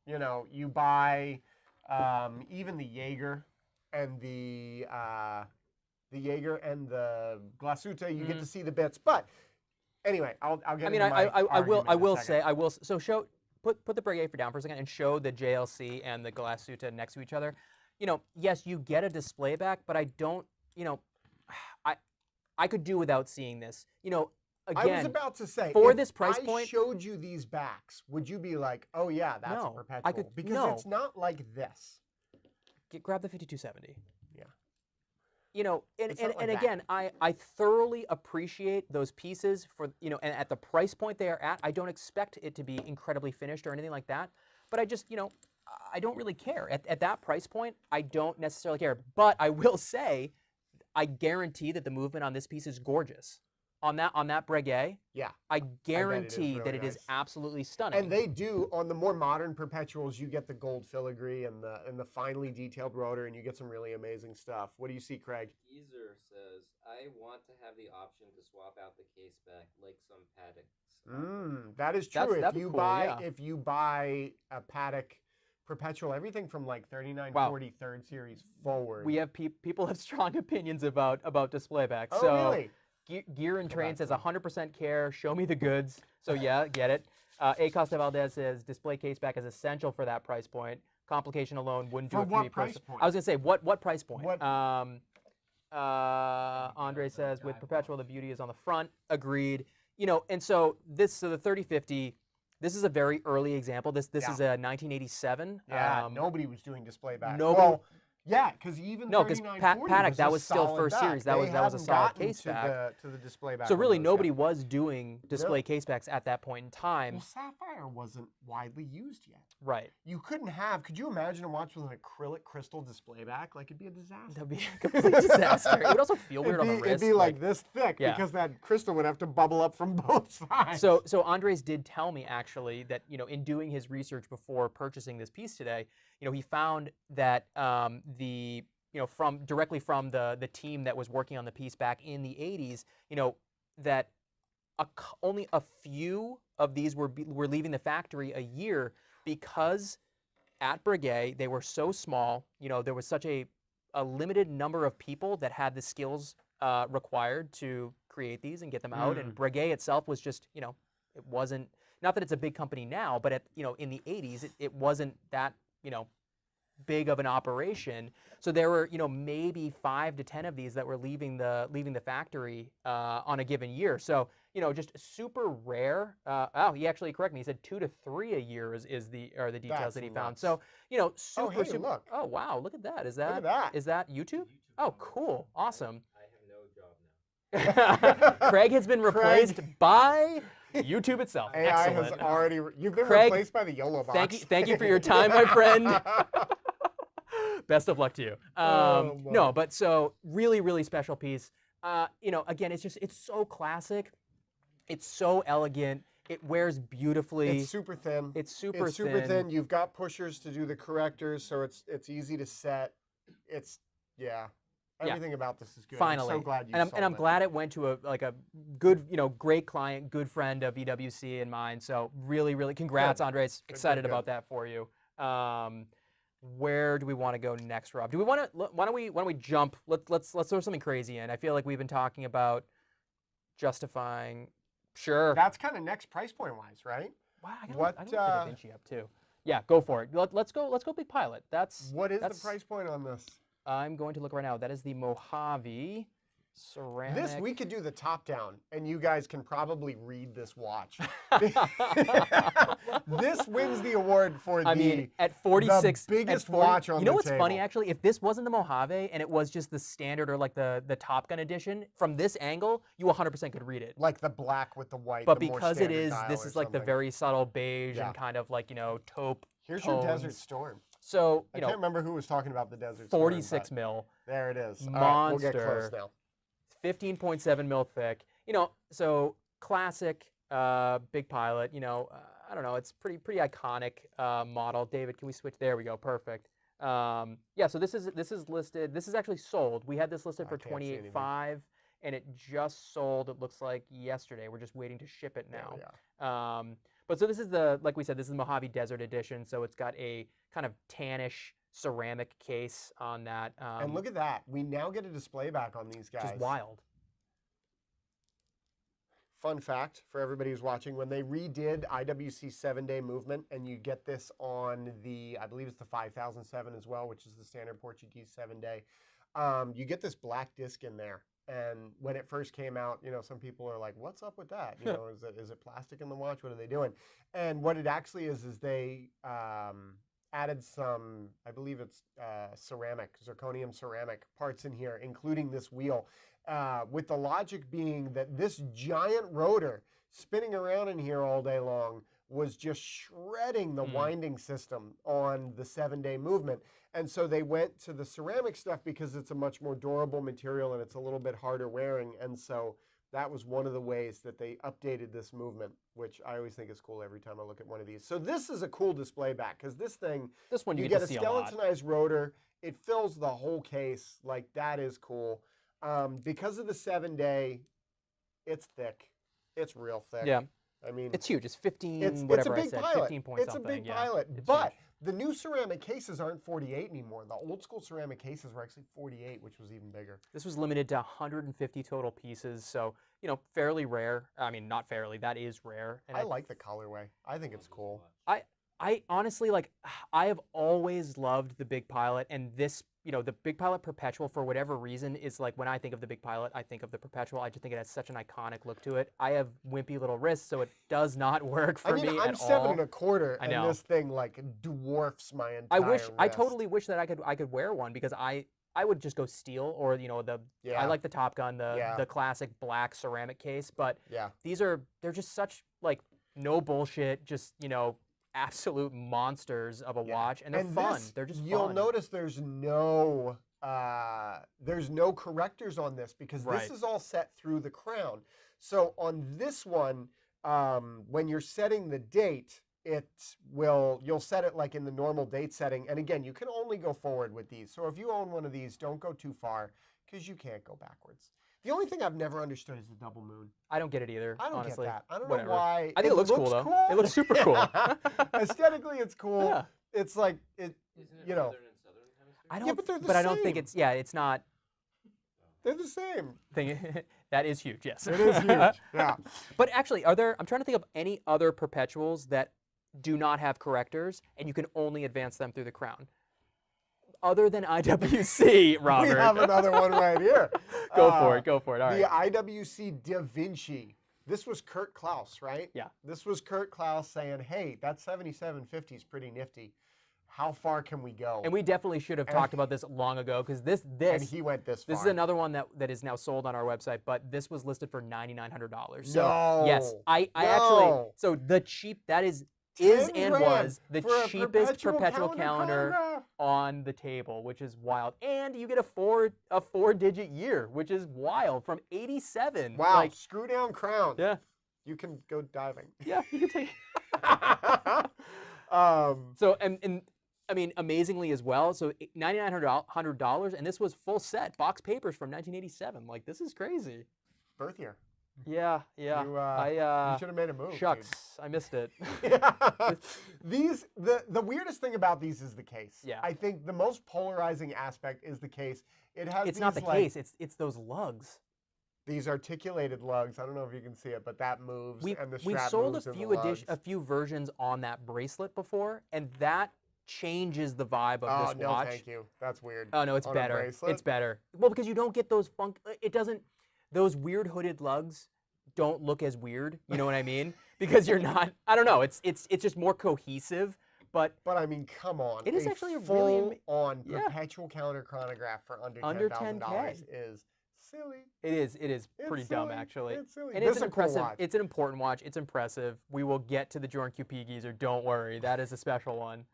You know, you buy even the Jaeger and the Glasuta, you get to see the bits. But anyway, I'll get. I mean, into my I will argument in a second. So put the Breguet for down for a second and show the JLC and the Glasuta next to each other. You know, yes, you get a display back, but I don't. You know, I could do without seeing this. You know, again, I was about to say, for if this price I point, showed you these backs, would you be like, oh yeah, that's a No, perpetual? I could- because no. it's not like this. grab the 5270. Yeah. You know, It's not like that. again, I thoroughly appreciate those pieces for, you know, and at the price point they are at, I don't expect it to be incredibly finished or anything like that. But I just, you know, I don't really care. At that price point, I don't necessarily care. But I will say, I guarantee that the movement on this piece is gorgeous. On that Breguet, Yeah. I guarantee really that it is nice. absolutely stunning. And they do on the more modern perpetuals. You get the gold filigree and the finely detailed rotor, and you get some really amazing stuff. What do you see, Craig? Geezer says, I want to have the option to swap out the case back like some Paddocks. That is true. That'd be cool, yeah. If you buy a Paddock perpetual, everything from like 39, Wow. 40 third series forward. We have people have strong opinions about display backs. Oh, so really? Gear and Train back says to 100% care. Show me the goods. So yeah, get it. A Costa Valdez says display case back is essential for that price point. Complication alone wouldn't do For it for what me price personally. point? I was gonna say what price point? What- Andre says with Perpetual the beauty is on the front. Agreed. You know, and so the 3050. This is a very early example. This is a 1987. Yeah, nobody was doing display back. nobody- Well, yeah, because even No, 'cause 3940 Paddock, was that a was still solid first back. series. That They was a hadn't solid gotten case to back. to the display back. So on really, those nobody guys. was doing display case backs at that point in time. Well, sapphire wasn't widely used yet. Right. You couldn't have. Could you imagine a watch with an acrylic crystal display back? Like it'd be a disaster. That'd be a complete disaster. It would also feel weird on the It'd wrist. be like this thick Yeah. because that crystal would have to bubble up from both sides. So Andres did tell me actually that, you know, in doing his research before purchasing this piece today, you know, he found that directly from the team that was working on the piece back in the 80s, you know, that only a few of these were leaving the factory a year because at Breguet they were so small. You know, there was such a limited number of people that had the skills required to create these and get them out. And Breguet itself was just, you know, it wasn't, not that it's a big company now, but in the 80s it wasn't that, you know, big of an operation. So there were, you know, maybe 5 to 10 of these that were leaving the factory on a given year. So, you know, just super rare. He actually corrected me. He said 2 to 3 a year is the details That's that he found. nuts. So, you know, super hey, super. look. Oh wow, look at that. Is Look at that that. is that YouTube? Oh, cool, awesome. I have no job now. Craig has been replaced by YouTube itself. AI Excellent. has already. You've been Craig, replaced by the YOLO box. Thank you for your time, my friend. Best of luck to you. Oh, boy. No, but so really special piece. You know, again, it's so classic. It's so elegant. It wears beautifully. It's super thin. It's super It's super thin. You've got pushers to do the correctors, so it's easy to set. It's everything about this is good. Finally, I'm so glad you and sold I'm it. glad it went to a good, you know, great client, good friend of EWC and mine. So really congrats, Good. Andres. Good, Excited good, about that for you. Where do we want to go next, Rob? Do we want to? Why don't we jump? Let's throw something crazy in. I feel like we've been talking about justifying. Sure. That's kind of next price point wise, right? Wow, I what, got the Da Vinci up too. Yeah, go for it. Let's go Big Pilot. What is that's, the price point on this? I'm going to look right now. That is the Mojave. ceramic. This, we could do the top down, and you guys can probably read this watch. This wins the award for I mean, at 46, the biggest at 40, watch on you know the what's table. funny, actually? If this wasn't the Mojave and it was just the standard or like the Top Gun edition, from this angle, you 100% could read it. Like the black with the white. But the more because it standard is, dial this or is like the something. very subtle beige Yeah. and kind of like, you know, taupe Here's tones. your Desert Storm. So, I you can't know, remember who was talking about the Desert Storm. 46 but mil, there it is. All right, monster. we'll get close now. 15.7 mil thick. You know, so classic Big Pilot. You know, I don't know. It's pretty iconic model. David, can we switch? There we go. Perfect. Yeah. So this is listed. This is actually sold. We had this listed for can't see anything. $28,500, and it just sold. It looks like yesterday. We're just waiting to ship it There now. we are. But so this is like we said, this is the Mojave Desert Edition. So it's got a kind of tannish ceramic case on that. And look at that. We now get a display back on these guys. Just wild. Fun fact for everybody who's watching, when they redid IWC 7-day movement, and you get this on the, I believe it's the 5007 as well, which is the standard Portuguese 7-day, you get this black disc in there. And when it first came out, you know, some people are like, what's up with that? You know, is it plastic in the watch? What are they doing? And what it actually is they added some, I believe it's zirconium ceramic parts in here, including this wheel. With the logic being that this giant rotor spinning around in here all day long was just shredding the winding system on the 7-day movement. And so they went to the ceramic stuff because it's a much more durable material and it's a little bit harder wearing. And so that was one of the ways that they updated this movement, which I always think is cool every time I look at one of these. So this is a cool display back because this thing, This one you get get a to see a lot. skeletonized rotor. It fills the whole case. Like, that is cool. Because of the 7-day, it's thick. It's real thick. Yeah. I mean, It's huge. It's 15, it's whatever a big I said, pilot. 15 point It's something. a big yeah. pilot. It's But huge. the new ceramic cases aren't 48 anymore. The old school ceramic cases were actually 48, which was even bigger. This was limited to 150 total pieces, so, you know, fairly rare. I mean, not fairly, that is rare. And I like the colorway. I think it's cool. I honestly, like, I have always loved the Big Pilot, and this, you know, the Big Pilot Perpetual, for whatever reason, is like, when I think of the Big Pilot, I think of the Perpetual. I just think it has such an iconic look to it. I have wimpy little wrists, so it does not work for me I'm at 7 all. $1/4, I and know. this thing like dwarfs my entire I wrist. totally wish that I could wear one, because I would just go steel, or, you know, I like the Top Gun, the classic black ceramic case, but Yeah. they're just such, like, no bullshit, just, you know, absolute monsters of a watch, and they're fun. This, They're just you'll fun. notice there's no correctors on this because Right. this is all set through the crown. So on this one, when you're setting the date, you'll set it like in the normal date setting. And again, you can only go forward with these. So if you own one of these, don't go too far because you can't go backwards. The only thing I've never understood is the double moon. I don't get it either. I don't honestly. get that. I don't Whatever. know why. I think it looks cool though. It looks super cool. Aesthetically, it's cool. Yeah. It's like Isn't it you know. northern and southern hemisphere? I don't. Yeah, but they're the but I don't think same. it's not. They're the same. That is huge. Yes. It is huge. Yeah. But actually, I'm trying to think of any other perpetuals that do not have correctors, and you can only advance them through the crown. Other than IWC, Robert. We have another one right here. Go for it. Go for it. All The right. IWC Da Vinci. This was Kurt Klaus, right? Yeah. This was Kurt Klaus saying, hey, that 7750 is pretty nifty. How far can we go? And we definitely should have talked about this long ago, because And he went this far. This is another one that is now sold on our website, but this was listed for $9,900. So No. yes, I No. actually, so the cheap, that is 10 and grand was the for a cheapest perpetual calendar calendar chronograph. on the table, which is wild. And you get a four-digit year, which is wild, from 87. Wow. Like, Screw down crown. yeah, You can go diving. yeah, you can take. um, So and I mean, amazingly as well. So $9,900, and this was full set box papers from 1987. Like, this is crazy. birth year. Yeah, yeah. You should have made a move. dude. Shucks, I missed it. These the weirdest thing about these is the case. Yeah. I think the most polarizing aspect is the case. It has It's not the these, like, case. It's those lugs. these articulated lugs. I don't know if you can see it, but that moves and the We've strap sold moves a in few the lugs. a few versions on that bracelet before, and that changes the vibe of Oh, this no, watch. thank you. That's weird. Oh no, it's On a better. bracelet? It's better. Well, because you don't get those funk. It doesn't. Those weird hooded lugs don't look as weird. You know what I mean? Because you're not. I don't know. It's just more cohesive. But But I mean, come on. It is actually a really full-on yeah. perpetual counter chronograph for under Under $10,000 $10K. is silly. It is pretty It's dumb silly. actually. It's silly. And This it's is an a cool impressive. watch. It's an important watch. It's impressive. We will get to the Jordan QP geezer. Don't worry. That is a special one.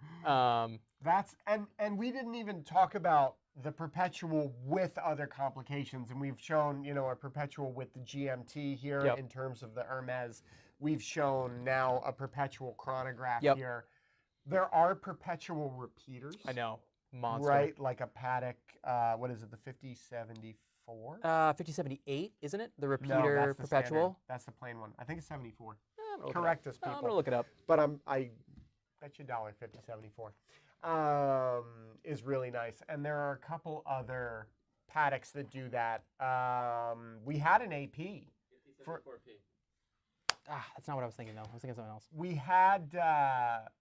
That's and we didn't even talk about the perpetual with other complications, and we've shown a perpetual with the GMT here Yep. in terms of the Hermes. We've shown now a perpetual chronograph Yep. here. There are perpetual repeaters. I know. Monster. Right, like a Patek. What is it? The 5074. 5078, isn't it? The No, repeater that's the perpetual. standard. That's the plain one. I think it's 74. I'm gonna look it Correct up. us, people. I'm gonna look it up. But I bet you $5074 is really nice. And there are a couple other Pateks that do that. We had an AP. For- 54P. That's not what I was thinking though. I was thinking something else. We had,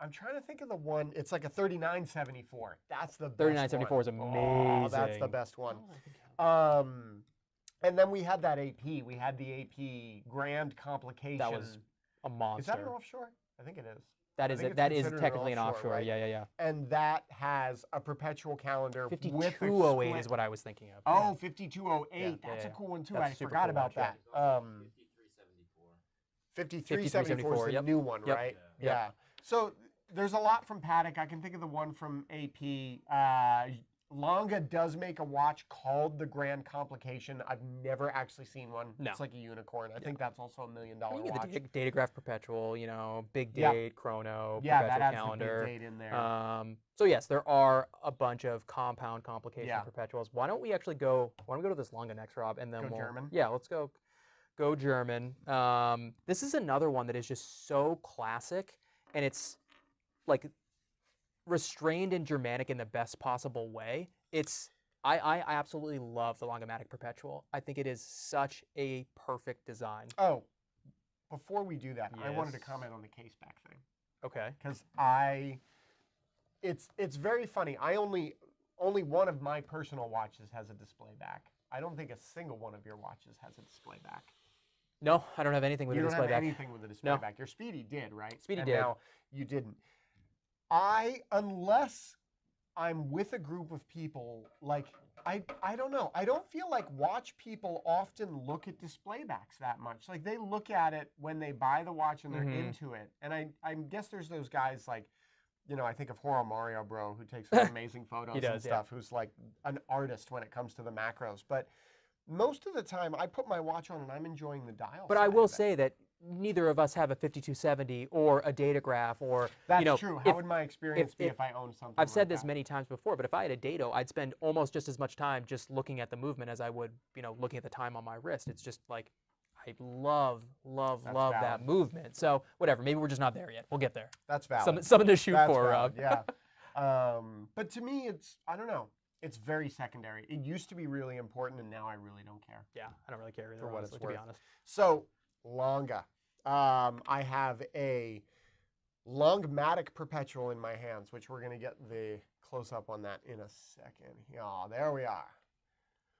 I'm trying to think of the one, it's like a 3974. That's the best 3974 is one. Oh, that's the amazing. best one. Oh, I think I- And then we had that AP. We had the AP Grand Complication. That was a monster. Is that an offshore? I think it is. That I is think it's that is considered an technically an offshore, offshore. right? Yeah. And that has a perpetual calendar with a 5208 squint. is what I was thinking of. Oh, 5208. Yeah, That's yeah. a cool one too. That's I a super forgot cool about watch, yeah. that. 5374. 5374 is the yep. new one, Yep. right? Yep. Yeah. So there's a lot from Patek. I can think of the one from AP. Longa does make a watch called the Grand Complication. I've never actually seen one. No. It's like a unicorn. I think that's also $1 million You get watch. the datograph perpetual, big Yep. date, chrono, Yeah, perpetual that adds calendar. the big date in there. So yes, there are a bunch of compound complication Yeah. perpetuals. Why don't we actually go? Why don't we go to this Longa next, Rob, and then Go we'll German? Yeah, let's go German. This is another one that is just so classic, and it's like restrained and Germanic in the best possible way. I absolutely love the Longomatic Perpetual. I think it is such a perfect design. Oh, before we do that, I wanted to Yes. comment on the case back thing. Okay. Because it's very funny. I only one of my personal watches has a display back. I don't think a single one of your watches has a display back. No, I don't have anything with You a don't display have back. anything with a display No. back. Your Speedy did, right? Speedy And did. Now you didn't. Unless I'm with a group of people, like I don't know. I don't feel like watch people often look at display backs that much. Like they look at it when they buy the watch and they're Mhm. into it. And I guess there's those guys like, I think of Horo Mario Bro, who takes some amazing photos and does, yeah. stuff, who's like an artist when it comes to the macros. But most of the time, I put my watch on and I'm enjoying the dial. But I side will of it. say that neither of us have a 5270 or a datograph or That's true. How if- would my experience be if- if I owned something? I've said like this that? many times before, but if I had a dado, I'd spend almost just as much time just looking at the movement as I would, looking at the time on my wrist. It's just like I love That's that valid. movement. So whatever, maybe we're just not there yet. We'll get there. That's valid. Something to shoot That's for, valid, Rob. Yeah. But to me, I don't know. It's very secondary. It used to be really important, and now I really don't care. Yeah, I don't really care either, For what honestly, it's to be worth. honest. So, Longa. I have a Longmatic Perpetual in my hands, which we're going to get the close-up on that in a second. Yeah, there we are.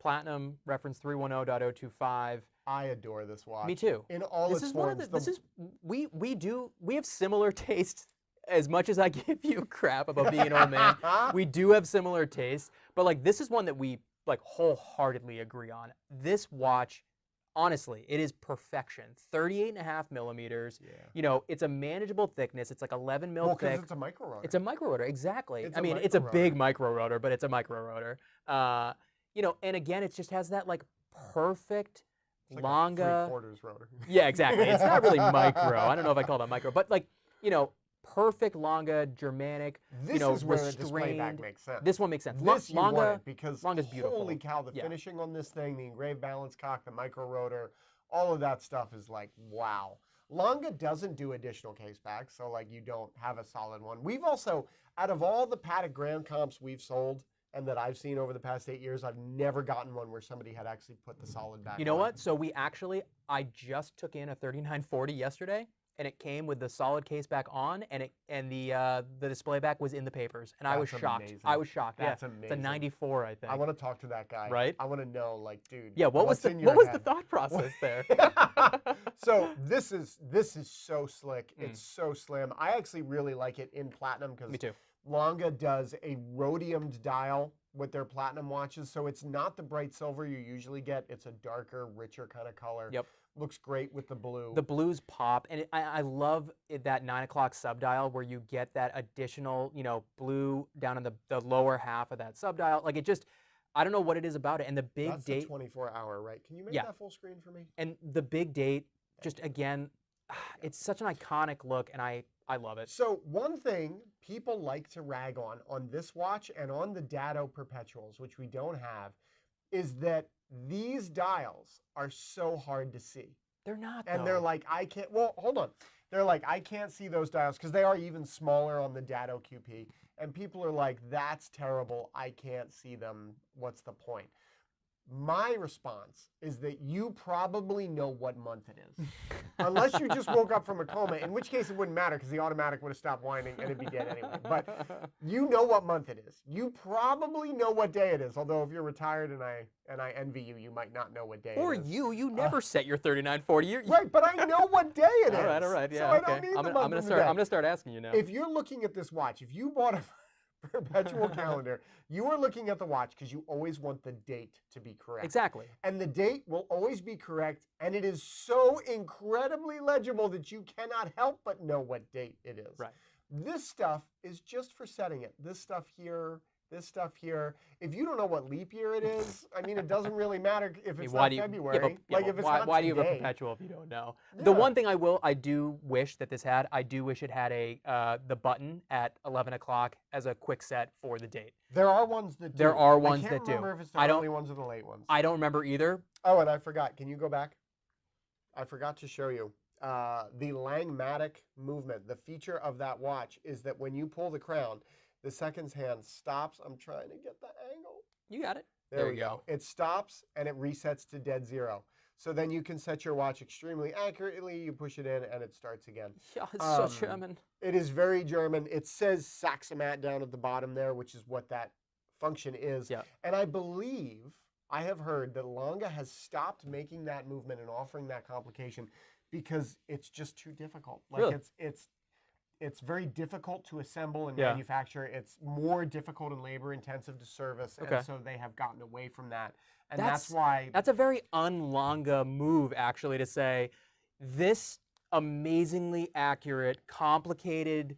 Platinum reference 310.025. I adore this watch. Me too. In all This its is one of forms. the, this is we have similar tastes. As much as I give you crap about being an old man, we do have similar tastes. But like this is one that we like wholeheartedly agree on. This watch, honestly, it is perfection. 38.5 millimeters. Yeah. It's a manageable thickness. It's like 11 mil Well, because thick. it's a micro rotor. It's a micro rotor, exactly. It's I a mean, it's a micro big rotor. micro rotor, but it's a micro rotor. And again, it just has that like perfect It's like longa. a 3/4 rotor. Yeah, exactly. It's not really micro. I don't know if I call that micro, but like, perfect longa, Germanic, This is where the display back restrained. makes sense. This one makes sense. This you Longa, wanted because Longa's beautiful. holy cow, the Yeah. finishing on this thing, the engraved balance cock, the micro rotor, all of that stuff is like, wow. Longa doesn't do additional case backs, so like you don't have a solid one. We've also, out of all the Patek Grand Comps we've sold and that I've seen over the past 8 years, I've never gotten one where somebody had actually put the solid back You know on. what? So I just took in a 3940 yesterday, and it came with the solid case back on, and the display back was in the papers, and I was That's shocked. amazing. I was shocked. That's yeah. amazing. It's a 94, I think. I want to talk to that guy. Right? I want to know, like, dude. Yeah. What was what's the in your head? thought process there? So this is so slick. Mm. It's so slim. I actually really like it in platinum because Me too. Longa does a rhodiumed dial with their platinum watches, so it's not the bright silver you usually get. It's a darker, richer kind of color. Yep. Looks great with the blue. The blues pop, and I love that 9 o'clock subdial where you get that additional, blue down in the lower half of that subdial. Like, it just, I don't know what it is about it. And the big That's date, the 24-hour, right? Can you make Yeah. that full screen for me? and the big date, just again, it's such an iconic look, and I love it. So one thing people like to rag on this watch and on the Dado Perpetuals, which we don't have, is that these dials are so hard to see. They're not, And though. they're like, I can't, well, hold on. They're like, I can't see those dials because they are even smaller on the Dado QP. And people are like, that's terrible. I can't see them. What's the point? My response is that you probably know what month it is. Unless you just woke up from a coma, in which case it wouldn't matter because the automatic would have stopped winding and it'd be dead anyway. But you know what month it is. You probably know what day it is. Although if you're retired and I envy you, you might not know what day Or it is. you never set your 3940. Right, but I know what day it is. All right, yeah. So I okay. don't need I'm the gonna month and the start. day. I'm gonna start asking you now. If you're looking at this watch, if you bought a perpetual calendar, you are looking at the watch because you always want the date to be correct. Exactly. And the date will always be correct, and it is so incredibly legible that you cannot help but know what date it is. Right. This stuff is just for setting it. This stuff here, this stuff here. If you don't know what leap year it is, I mean, it doesn't really matter if it's not February. Like if it's not why do you have a today. perpetual if you don't know? Yeah. The one thing I do wish that this had, I do wish it had the button at 11 o'clock as a quick set for the date. There are ones that do. There are ones I that can't do. remember if it's the I don't- early ones or the late ones. I don't remember either. Oh, and I forgot. Can you go back? I forgot to show you. The Langmatic movement, the feature of that watch is that when you pull the crown, the seconds hand stops. I'm trying to get the angle. You got it. There we go. It stops and it resets to dead zero. So then you can set your watch extremely accurately. You push it in and it starts again. Yeah, it's so German. It is very German. It says Saxomat down at the bottom there, which is what that function is. Yeah. And I believe, I have heard that Longa has stopped making that movement and offering that complication because it's just too difficult. Like Really? it's very difficult to assemble and Yeah. manufacture. It's more difficult and labor intensive to service. Okay. And so they have gotten away from that. And that's why That's a very un-Longa move, actually, to say this amazingly accurate, complicated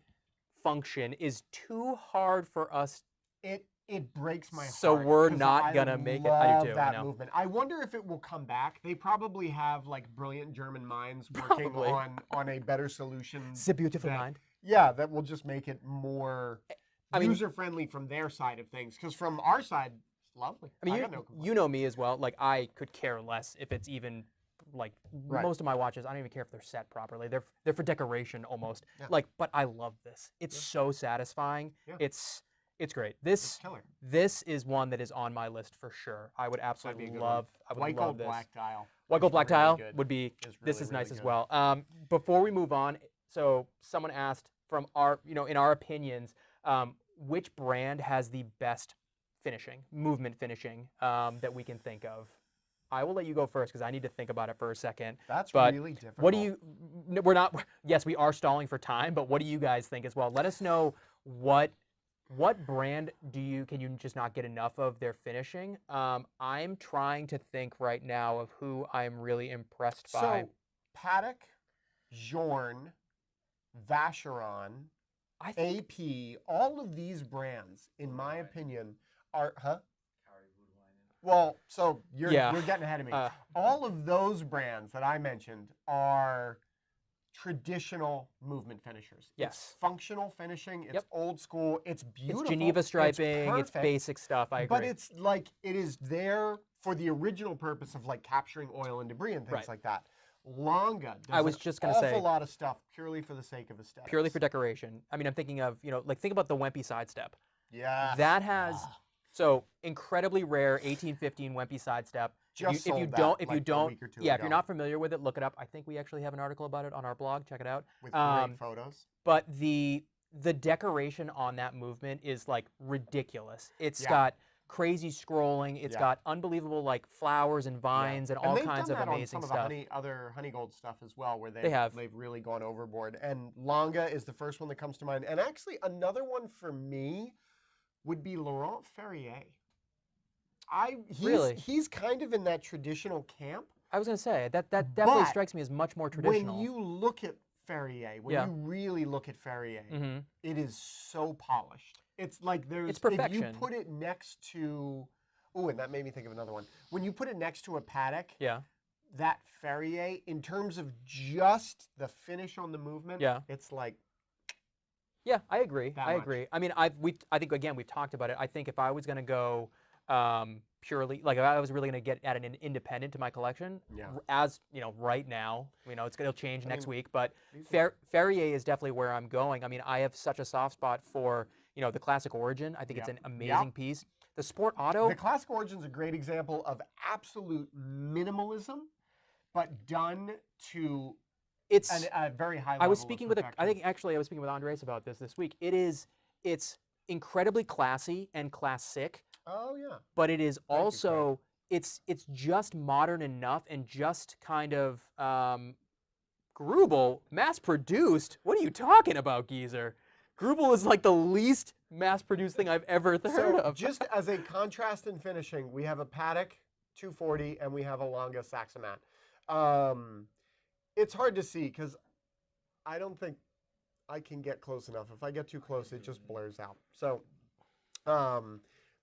function is too hard for us. it breaks my So heart. we're 'cause not I gonna make it. I do love too. I that know. movement. I wonder if it will come back. They probably have like brilliant German minds working Probably. on a better solution. It's a beautiful that- mind. Yeah, that will just make it more I mean- user friendly from their side of things. Because from our side, it's lovely. I mean, got no complaints. you know me as well. Like, I could care less if it's even like Right. most of my watches. I don't even care if they're set properly. They're for decoration almost. Yeah. Like, but I love this. It's so satisfying. Yeah. It's great. It's killer. This is one that is on my list for sure. I would That'd be absolutely a good love. one. I would White love gold this. black dial. White gold is black really tile good. would be. Is This really, is nice really as good. well. Before we move on, so someone asked from our, in our opinions, which brand has the best movement finishing that we can think of. I will let you go first because I need to think about it for a second. That's But really difficult. What do you? We're not. Yes, we are stalling for time, but what do you guys think as well? Let us know what brand can you just not get enough of their finishing? I'm trying to think right now of who I'm really impressed by. So, Patek, Journe, Vacheron, I think AP, all of these brands, in my opinion, are Kari Voutilainen. well. So you're Yeah. getting ahead of me. All of those brands that I mentioned are traditional movement finishers. Yes. It's functional finishing. It's Yep. old school. It's beautiful. it's Geneva striping. It's perfect, basic stuff. I agree. But it's like it is there for the original purpose of like capturing oil and debris and things Right. like that. Longa does I was an just gonna awful say- lot of stuff purely for the sake of aesthetics. purely for decoration. I mean, I'm thinking of like think about the Wempy sidestep. Yeah. That has so incredibly rare 1815 Wempy sidestep. Just if you sold don't, that, if like, you don't, a week or two yeah, ago, if you're not familiar with it, look it up. I think we actually have an article about it on our blog. Check it out. with great photos. But the decoration on that movement is like ridiculous. It's Yeah. got crazy scrolling. It's Yeah. got unbelievable like flowers and vines and all they've kinds done of that on amazing some of stuff. the other Honey Gold stuff as well, where have. they've really gone overboard. And Longa is the first one that comes to mind. And actually, another one for me would be Laurent Ferrier. Really? He's kind of in that traditional camp. I was gonna say that definitely But strikes me as much more traditional. When you look at Ferrier, when Yeah. you really look at Ferrier, Mhm. it is so polished. It's like there's It's if you perfection. put it next to and that made me think of another one. When you put it next to a Paddock, Yeah. that Ferrier, in terms of just the finish on the movement, Yeah. it's like Yeah, I agree. That I much. agree. I mean, I think again we've talked about it. I think if I was gonna go purely like if I was really gonna get at an independent to my collection, Yeah. as you know, right now, it'll change next mean, week, but these are- Ferrier is definitely where I'm going. I mean, I have such a soft spot for the classic Origin. I think it's Yep. an amazing piece. The Sport Auto. The Classic Origin's a great example of absolute minimalism, but done to It's a very high level. I was speaking of with perfection. I think actually I was speaking with Andres about this week. It's incredibly classy and classic, Oh yeah. but it is Thank you, also it's just modern enough and just kind of Grubel mass produced. What are you talking about, geezer? Grubel is like the least mass produced thing I've ever heard So of. just as a contrast in finishing, we have a Paddock 240 and we have a Longa Saxomat. It's hard to see because I don't think I can get close enough. If I get too close, it just blurs out. So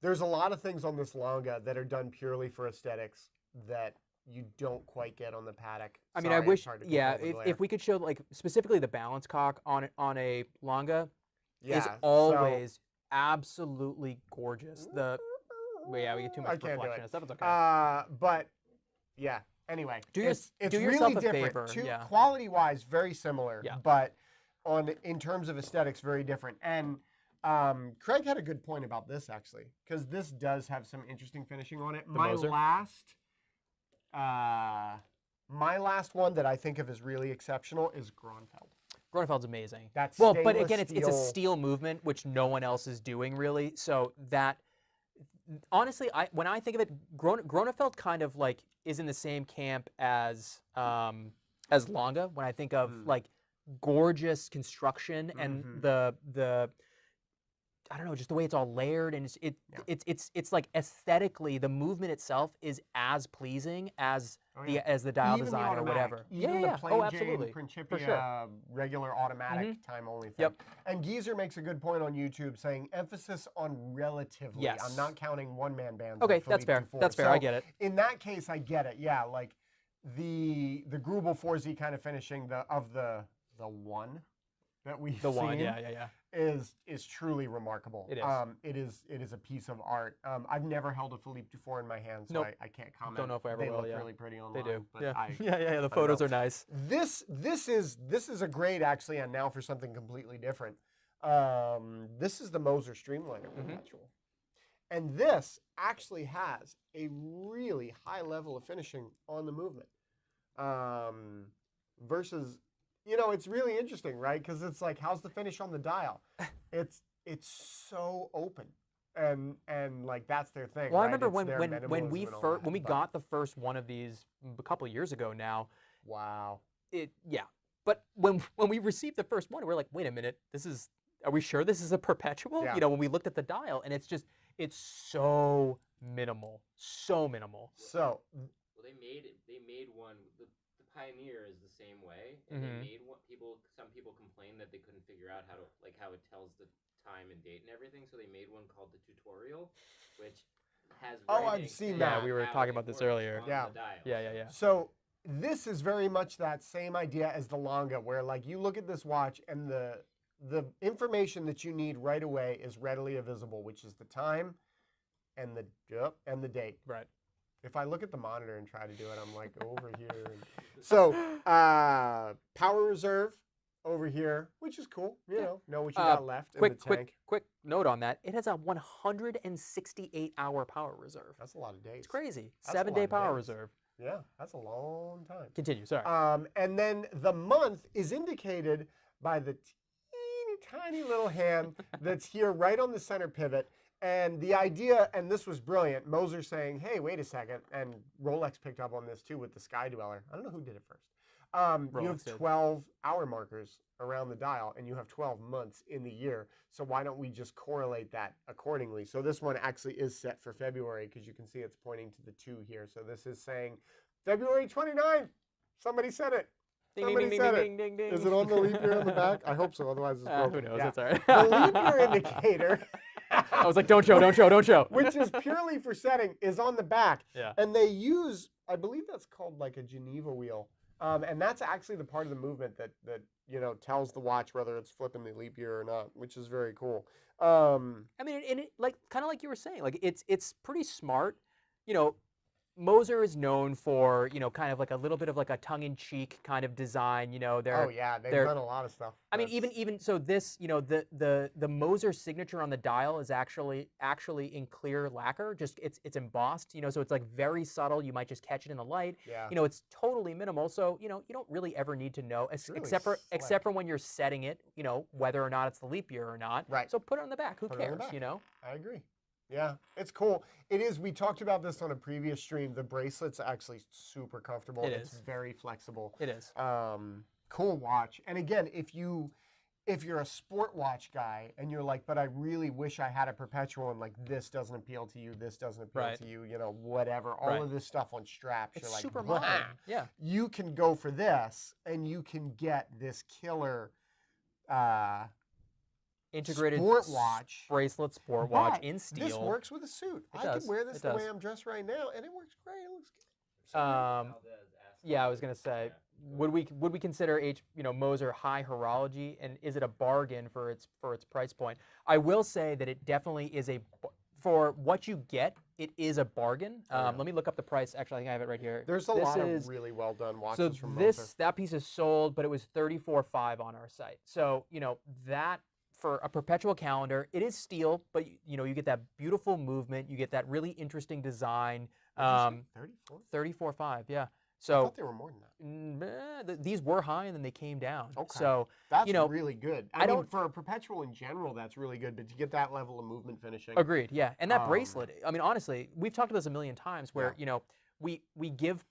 there's a lot of things on this Longa that are done purely for aesthetics that you don't quite get on the Paddock. I mean, I Sorry, wish, it's hard to yeah, control the glare. if we could show like specifically the balance cock on a Longa is Yeah, so- always absolutely gorgeous. Well, yeah, we get too I much can't do reflection it. and stuff. It's okay. But yeah. Anyway, Do it's yourself really a different. favor, yeah. Quality-wise, very similar. Yeah. But in terms of aesthetics, very different. And Craig had a good point about this actually, because this does have some interesting finishing on it. Moser? My last one that I think of as really exceptional is Gronfeld. Gronfeld's amazing. That's Well, but stainless again, it's a steel. steel movement, which no one else is doing really. So that, honestly, when I think of it, Gronefeld kind of like is in the same camp as Longa. When I think of like gorgeous construction and the I don't know, just the way it's all layered and it's like aesthetically the movement itself is as pleasing as the dial Even the design or automatic, whatever. Even yeah. the plain Oh, Jane absolutely. Principia For sure. regular automatic time only thing. Yep. And Geezer makes a good point on YouTube saying emphasis on relatively. Yes. I'm not counting one-man bands. Okay, like that's Philippe fair. Dufour. That's fair. I So get it. In that case, I get it. Yeah, like the Grubel 4Z kind of finishing the one that we've The one, seen yeah. is truly remarkable. It is. It is a piece of art. I've never held a Philippe Dufour in my hand, so Nope. I can't comment. Don't know if I ever they will, look yeah. really pretty online. They do. But Yeah. I yeah. The don't photos know. are nice. This is a great actually, and now for something completely different. This is the Moser Streamliner Perpetual. And this actually has a really high level of finishing on the movement. Versus, it's really interesting, right? Because it's like, how's the finish on the dial? It's so open. And like that's their thing. Well, I right? remember It's their when minimalism we and all first that, when we but- got the first one of these a couple of years ago now. Wow. But when we received the first one, we're like, wait a minute, are we sure this is a perpetual? Yeah. When we looked at the dial, and it's so minimal, so minimal. So Well, they made one. The Pioneer is the same way, and they made one. Some people complained that they couldn't figure out how it tells the time and date and everything. So they made one called the Tutorial, which has. I've writing seen saying that. Yeah, we were how talking it about this works earlier. on Yeah. the dial. Yeah. So this is very much that same idea as the Longa, where like you look at this watch and the information that you need right away is readily visible, which is the time and the date. Right. If I look at the monitor and try to do it, I'm like over here. So power reserve over here, which is cool. You know what you Uh, got left in the tank. Quick note on that. It has a 168-hour power reserve. That's a lot of days. It's crazy. That's a 7-day lot of power days. reserve. Yeah, that's a long time. Continue. Sorry. And then the month is indicated by the teeny tiny little hand that's here right on the center pivot. And the idea, and this was brilliant, Moser saying, hey, wait a second, and Rolex picked up on this too with the Sky Dweller. I don't know who did it first. You have 12 hour markers around the dial, and you have 12 months in the year. So why don't we just correlate that accordingly? So this one actually is set for February because you can see it's pointing to the 2 here. So this is saying February 29th. Somebody said it. Somebody said it. Ding, ding. Is it on the leap year on the back? I hope so. Otherwise, it's broken. Who knows? Yeah. That's all right. The leap year indicator. I was like, don't show. Which is purely for setting, is on the back. Yeah. And they use, I believe that's called like a Geneva wheel. And that's actually the part of the movement that tells the watch whether it's flipping the leap year or not, which is very cool. I mean, and it like kind of like you were saying, like it's pretty smart. Moser is known for, kind of like a little bit of like a tongue-in-cheek kind of design. They've done a lot of stuff. I mean, even so, this, the Moser signature on the dial is actually in clear lacquer. Just it's embossed. So it's like very subtle. You might just catch it in the light. Yeah. It's totally minimal. So you don't really ever need to know, really except for when you're setting it. Whether or not it's the leap year or not. Right. So put it on the back. Who Put it on cares? the back. I agree. Yeah, it's cool. It is. We talked about this on a previous stream. The bracelet's actually super comfortable. It's very flexible. It is. Cool watch. And again, if you're a sport watch guy and you're like, but I really wish I had a perpetual, and like this doesn't appeal to you, this doesn't appeal to you, whatever. All of this stuff on straps. It's you're like, super modern. Yeah. You can go for this, and you can get this killer. Integrated sport watch, bracelet sport watch in steel. This works with a suit. I can wear this the way I'm dressed right now, and it works great. It looks good. Yeah, I was gonna say, would we consider Moser high horology, and is it a bargain for its price point? I will say that it definitely is for what you get. It is a bargain. Let me look up the price. Actually, I think I have it right here. There's a lot of really well done watches from Moser. So that piece is sold, but it was $34.5 on our site. So that. For a perpetual calendar, it is steel, but you get that beautiful movement. You get that really interesting design. 34.5, yeah. So I thought they were more than that. These were high, and then they came down. Okay. So that's really good. I mean, for a perpetual in general, that's really good. But to get that level of movement finishing. Agreed. Yeah, and that bracelet. I mean, honestly, we've talked about this a million times. Where we give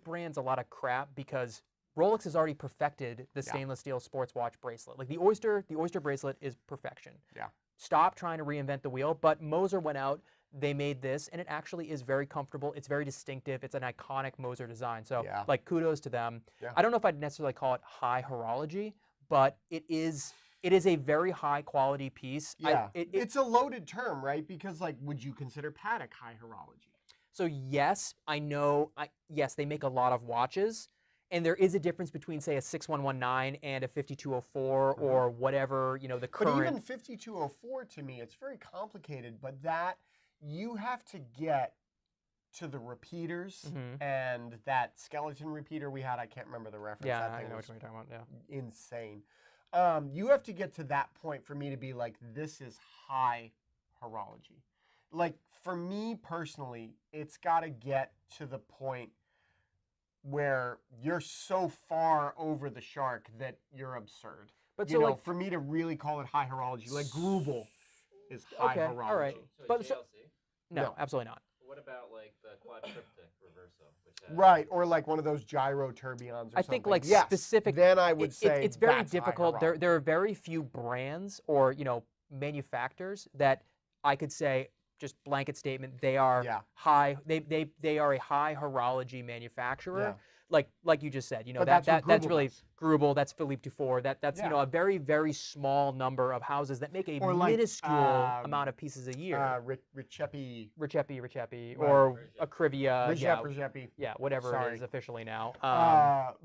brands a lot of crap because Rolex has already perfected the stainless steel sports watch bracelet. Like the Oyster bracelet is perfection. Yeah. Stop trying to reinvent the wheel. But Moser went out, they made this, and it actually is very comfortable. It's very distinctive. It's an iconic Moser design. So like kudos to them. Yeah. I don't know if I'd necessarily call it high horology, but it is a very high quality piece. Yeah. It's a loaded term, right? Because like, would you consider Patek high horology? So yes, I know. Yes, they make a lot of watches. And there is a difference between, say, a 6119 and a 5204 or whatever, the current. But even 5204 to me, it's very complicated. But that you have to get to the repeaters and that skeleton repeater we had. I can't remember the reference. Yeah, that thing I know what you're talking about. Yeah, insane. You have to get to that point for me to be like, this is high horology. Like for me personally, it's got to get to the point where you're so far over the shark that you're absurd. But for me to really call it high horology, like Grubel is high horology. All right. So but JLC? No, absolutely not. What about like the quadriptych reverso? Right, or like one of those gyro tourbillons or something. I think like yes, specific. Then I would say it's very that's difficult. There are very few brands or manufacturers that I could say just blanket statement they are high. They are a high horology manufacturer. Yeah. Like you just said, But that's really Grubel, that's Philippe Dufour, that's a very, very small number of houses that make a minuscule amount of pieces a year. Richepi, right. Or Acrivia, Richepi. Yeah, whatever it is officially now.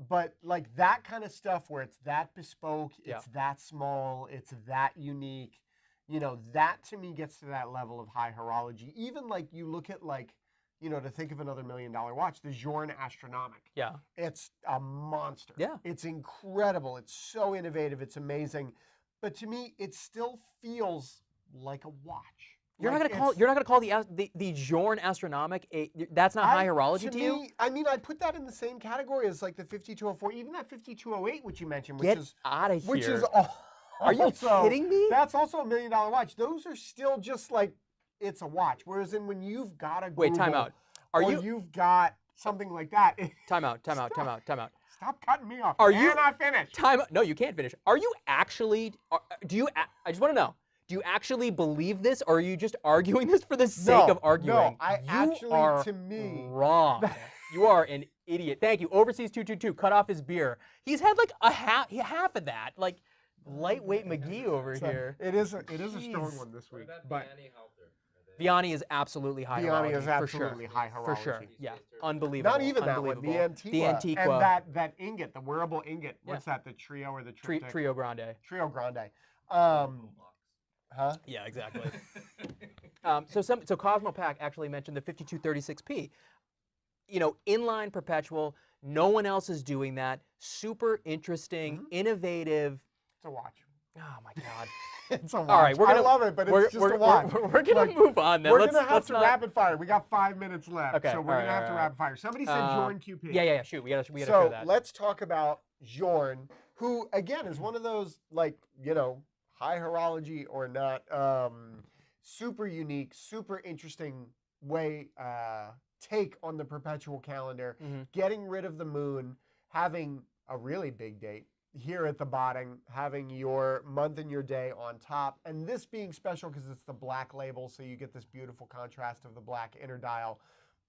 But like that kind of stuff where it's that bespoke, it's that small, it's that unique, that to me gets to that level of high horology. Even like you look at like you know, to think of another $1 million watch, the Journe Astronomic. Yeah. It's a monster. Yeah. It's incredible. It's so innovative. It's amazing. But to me, it still feels like a watch. You're not gonna call the Journe Astronomic that's not high horology to you? I mean, I put that in the same category as like the 5204, even that 5208, which you mentioned, Get out of here. which is Are you kidding me? That's also $1 million watch. Those are still just like it's a watch. Whereas when you've got a wait, time out. You've got something like that. Time out. Stop cutting me off. Are you not finished? Time. No, you can't finish. Are you actually? I just want to know. Do you actually believe this, or are you just arguing this for the sake of arguing? No, you are to me, wrong. You are an idiot. Thank you. Overseas 222 cut off his beer. He's had like half of that. Like lightweight McGee over here. It is a strong one this week. But Vianney is absolutely high horology. Vianney is absolutely high horology. For sure. Yeah. Unbelievable. Not even that one. The Antiqua. The Antiqua. And that ingot, the wearable ingot. What's that? The Trio or the Triptych? Trio Grande. Trio Grande. Huh? Yeah, exactly. So Cosmo Pack actually mentioned the 5236P. You know, inline perpetual. No one else is doing that. Super interesting, innovative. It's a watch. Oh my God. It's a watch. All right, I love it, but it's just a watch. We're gonna move on then. We're gonna have to rapid fire. We got 5 minutes left, okay, so we're gonna have to rapid fire. Somebody said Journe QP. Yeah. Shoot, we gotta show that. So let's talk about Journe, who again is one of those, like, you know, high horology or not, super unique, super interesting take on the perpetual calendar, getting rid of the moon, having a really big date here at the bottom, having your month and your day on top, and this being special because it's the black label, so you get this beautiful contrast of the black inner dial,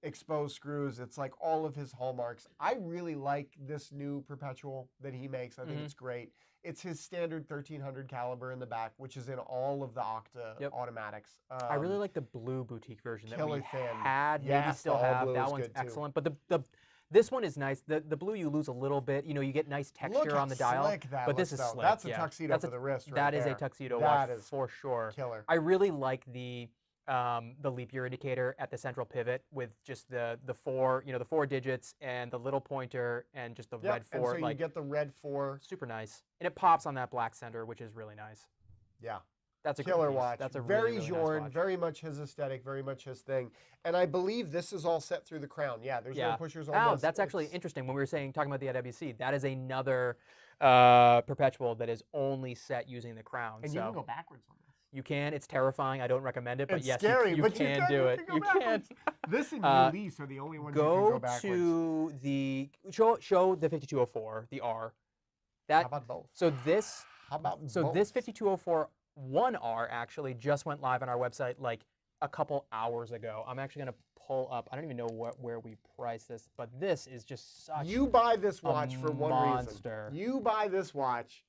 exposed screws. It's like all of his hallmarks. I really like this new perpetual that he makes. I think it's great. It's his standard 1300 caliber in the back, which is in all of the Octa automatics. I really like the blue boutique version that we thin. had. Yes, maybe still have. blue That is one's good too. excellent. But this one is nice. The blue you lose a little bit. You know, you get nice texture on the dial. Slick that but this looks, is though. slick. That's a tuxedo for the wrist right That there. is a tuxedo That watch is for sure. Killer. I really like the leap year indicator at the central pivot with just the four digits and the little pointer and just the red 4. And so you get the red 4. Super nice. And it pops on that black center, which is really nice. Yeah. That's a killer good piece. watch. That's a very really Journe, nice watch. very much his aesthetic, very much his thing. And I believe this is all set through the crown. Yeah, there's no pushers on this. That's actually interesting. When we were talking about the IWC, that is another perpetual that is only set using the crown. And you can go backwards on this. You can. It's terrifying. I don't recommend it, but it's yes, scary, you but can do it. You can. This and Ulisse are the only ones you can go backwards. To the show the 5204, the R. How about both? So this. How about both? So this 5204 1R actually just went live on our website like a couple hours ago. I'm actually going to pull up. I don't even know where we price this, but this is just such You buy this watch for one monster. reason. You buy this watch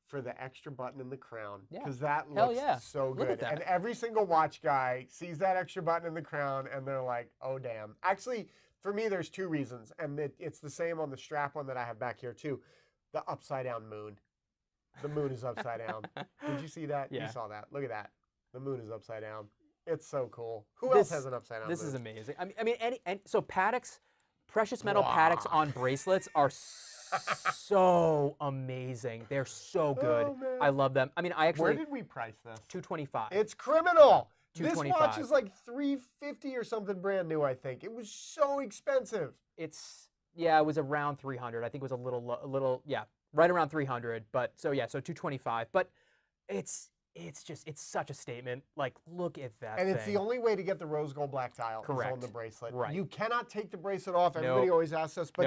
for the extra button in the crown, because that Hell looks yeah. so Look good. at that. And every single watch guy sees that extra button in the crown and they're like, oh damn. Actually, for me, there's two reasons, and it's the same on the strap one that I have back here too. The upside down moon. The moon is upside down. Did you see that? Yeah. You saw that. Look at that. The moon is upside down. It's so cool. Who else has an upside down moon? This is amazing. I mean, so Patek's, precious metal Patek's on bracelets are so amazing. They're so good. Oh, man. I love them. I mean, I actually. Where did we price this? $225. It's criminal. This $225. watch is like $350 or something brand new, I think. It was so expensive. It was around 300. I think it was a little, right around 300. But so 225. But it's such a statement. Like, look at that And thing. it's the only way to get the rose gold black dial is Correct. on the bracelet. Right. You cannot take the bracelet off. Everybody always asks us, but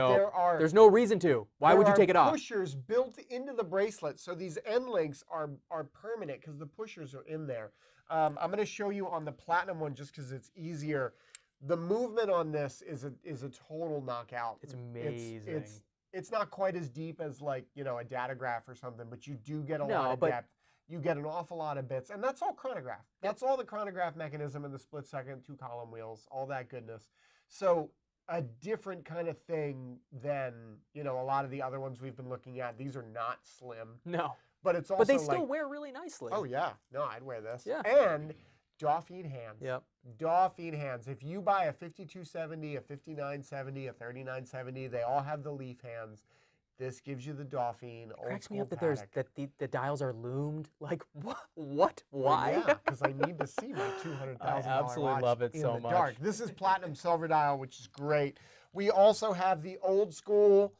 there's no reason to. Why would you take it off? Pushers built into the bracelet, so these end links are permanent because the pushers are in there. I'm going to show you on the platinum one just because it's easier. The movement on this is a total knockout. It's amazing. It's not quite as deep as like a datograph or something, but you do get a lot of depth. You get an awful lot of bits, and that's all chronograph. That's all the chronograph mechanism and the split second, 2-column wheels, all that goodness. So a different kind of thing than a lot of the other ones we've been looking at. These are not slim. No. But it's also But they still wear really nicely. Oh yeah, no, I'd wear this. Yeah. And Dog-feed hands. Yep. Dog-feed hands. If you buy a 5270, a 5970, a 3970, they all have the leaf hands. This gives you the Dauphine. It cracks me up that the dials are loomed. Like what? Why? Well, yeah, because I need to see my $200,000 I absolutely watch love it in so the much. dark. This is platinum silver dial, which is great. We also have the old school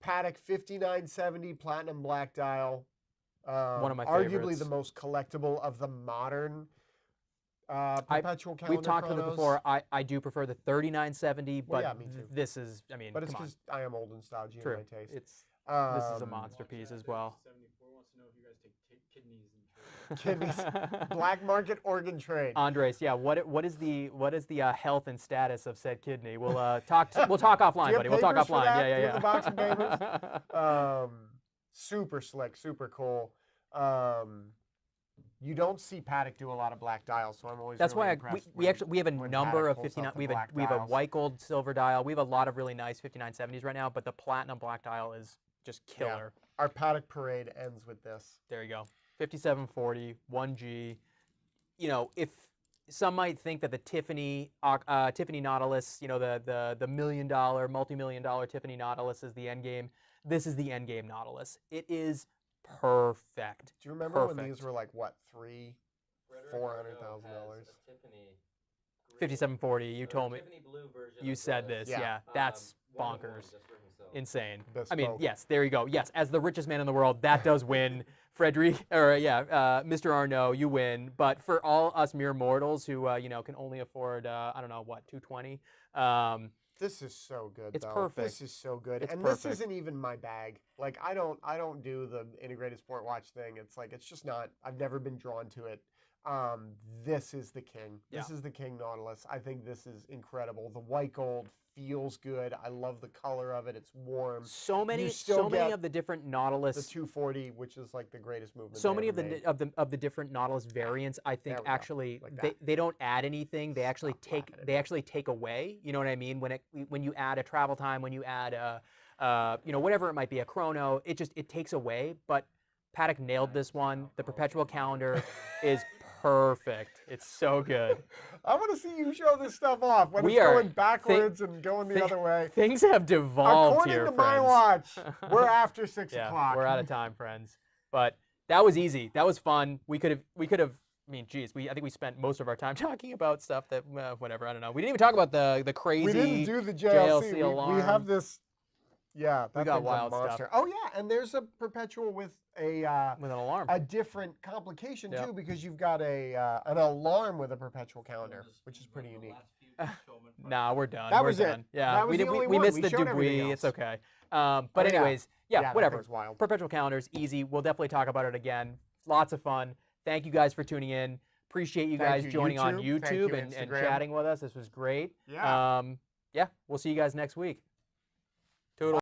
Patek 5970 platinum black dial. One of my arguably favorites. the most collectible of the modern perpetual calendar. We've talked about it chronos. before. I do prefer the 3970, Well, but yeah, me too. this is, I mean, But it's come on. because I am old and stodgy True. in my taste. This is a monster piece as well. 74 wants to know if you guys take kidneys and trade. Kidneys. Black market organ trade. Andres, yeah. What is the health and status of said kidney? We'll talk offline, Do you have buddy. We'll talk papers for offline. that? Yeah, Do you yeah, have the box of papers? Super slick, super cool. You don't see Patek do a lot of black dials, so I'm always That's really why impressed we have a when number Patek of pulls 59. out the We have a black white gold silver dial. We have a lot of really nice 5970s right now, but the platinum black dial is just killer. Yeah. Our Patek parade ends with this. There you go. 5740, 1G. You know, if some might think that the Tiffany Nautilus, you know, the multi-million-dollar Tiffany Nautilus is the end game. This is the end game Nautilus. It is perfect. Do you remember when Perfect. these were like what, $400,000? Tiffany 5740. You told me. Tiffany blue version. You of said the, this. Yeah. Yeah, that's one-of-one bonkers. just for himself. Insane. I mean, Bespoke. yes, there you go. Yes, as the richest man in the world, that does win. Frederic, or Mr. Arnault, you win. But for all us mere mortals who, you know, can only afford, I don't know, what, 220. This is so good. It's though. perfect. This is so good, It's and perfect. this isn't even my bag. Like I don't do the integrated sport watch thing. It's like it's just not. I've never been drawn to it. This is the king. This is the king Nautilus. I think this is incredible. The white gold feels good. I love the color of it. It's warm. So many still get of the different The Nautilus. 240, which is like the greatest movement. So they many ever made. of the different Nautilus variants, I think There we go. actually Like they, that. they don't add anything. They actually Stop laughing at me. take away. You know what I mean? When you add a travel time, when you add you know, whatever it might be, a chrono, it takes away. But Patek nailed this one. The perpetual calendar is perfect. It's so good. I want to see you show this stuff off when We it's are going backwards and going the other way. Things have devolved According here, to friends. my watch, we're after 6 Yeah, o'clock. we're out of time, friends. But that was easy. That was fun. We could have. I mean, geez, I think we spent most of our time talking about stuff that, whatever. I don't know. We didn't even talk about the crazy. We didn't do the JLC JLC. alarm. We have this. Yeah, that got thing's wild a stuff. monster. Oh yeah, and there's a perpetual with with an alarm. a different complication Yep. too, because you've got an alarm with a perpetual calendar, which is pretty unique. Nah, we're done. That We're was it. done. Yeah, That was we the did. only We one. missed We the showed everything Dubuis. It's else. okay. Oh, But yeah. anyways, yeah, that whatever. thing's wild. Perpetual calendars, easy. We'll definitely talk about it again. Lots of fun. Thank you guys for tuning in. Appreciate you Thank guys you, joining on YouTube. Thank YouTube you, and Instagram. chatting with us. This was great. Yeah. Yeah, we'll see you guys next week.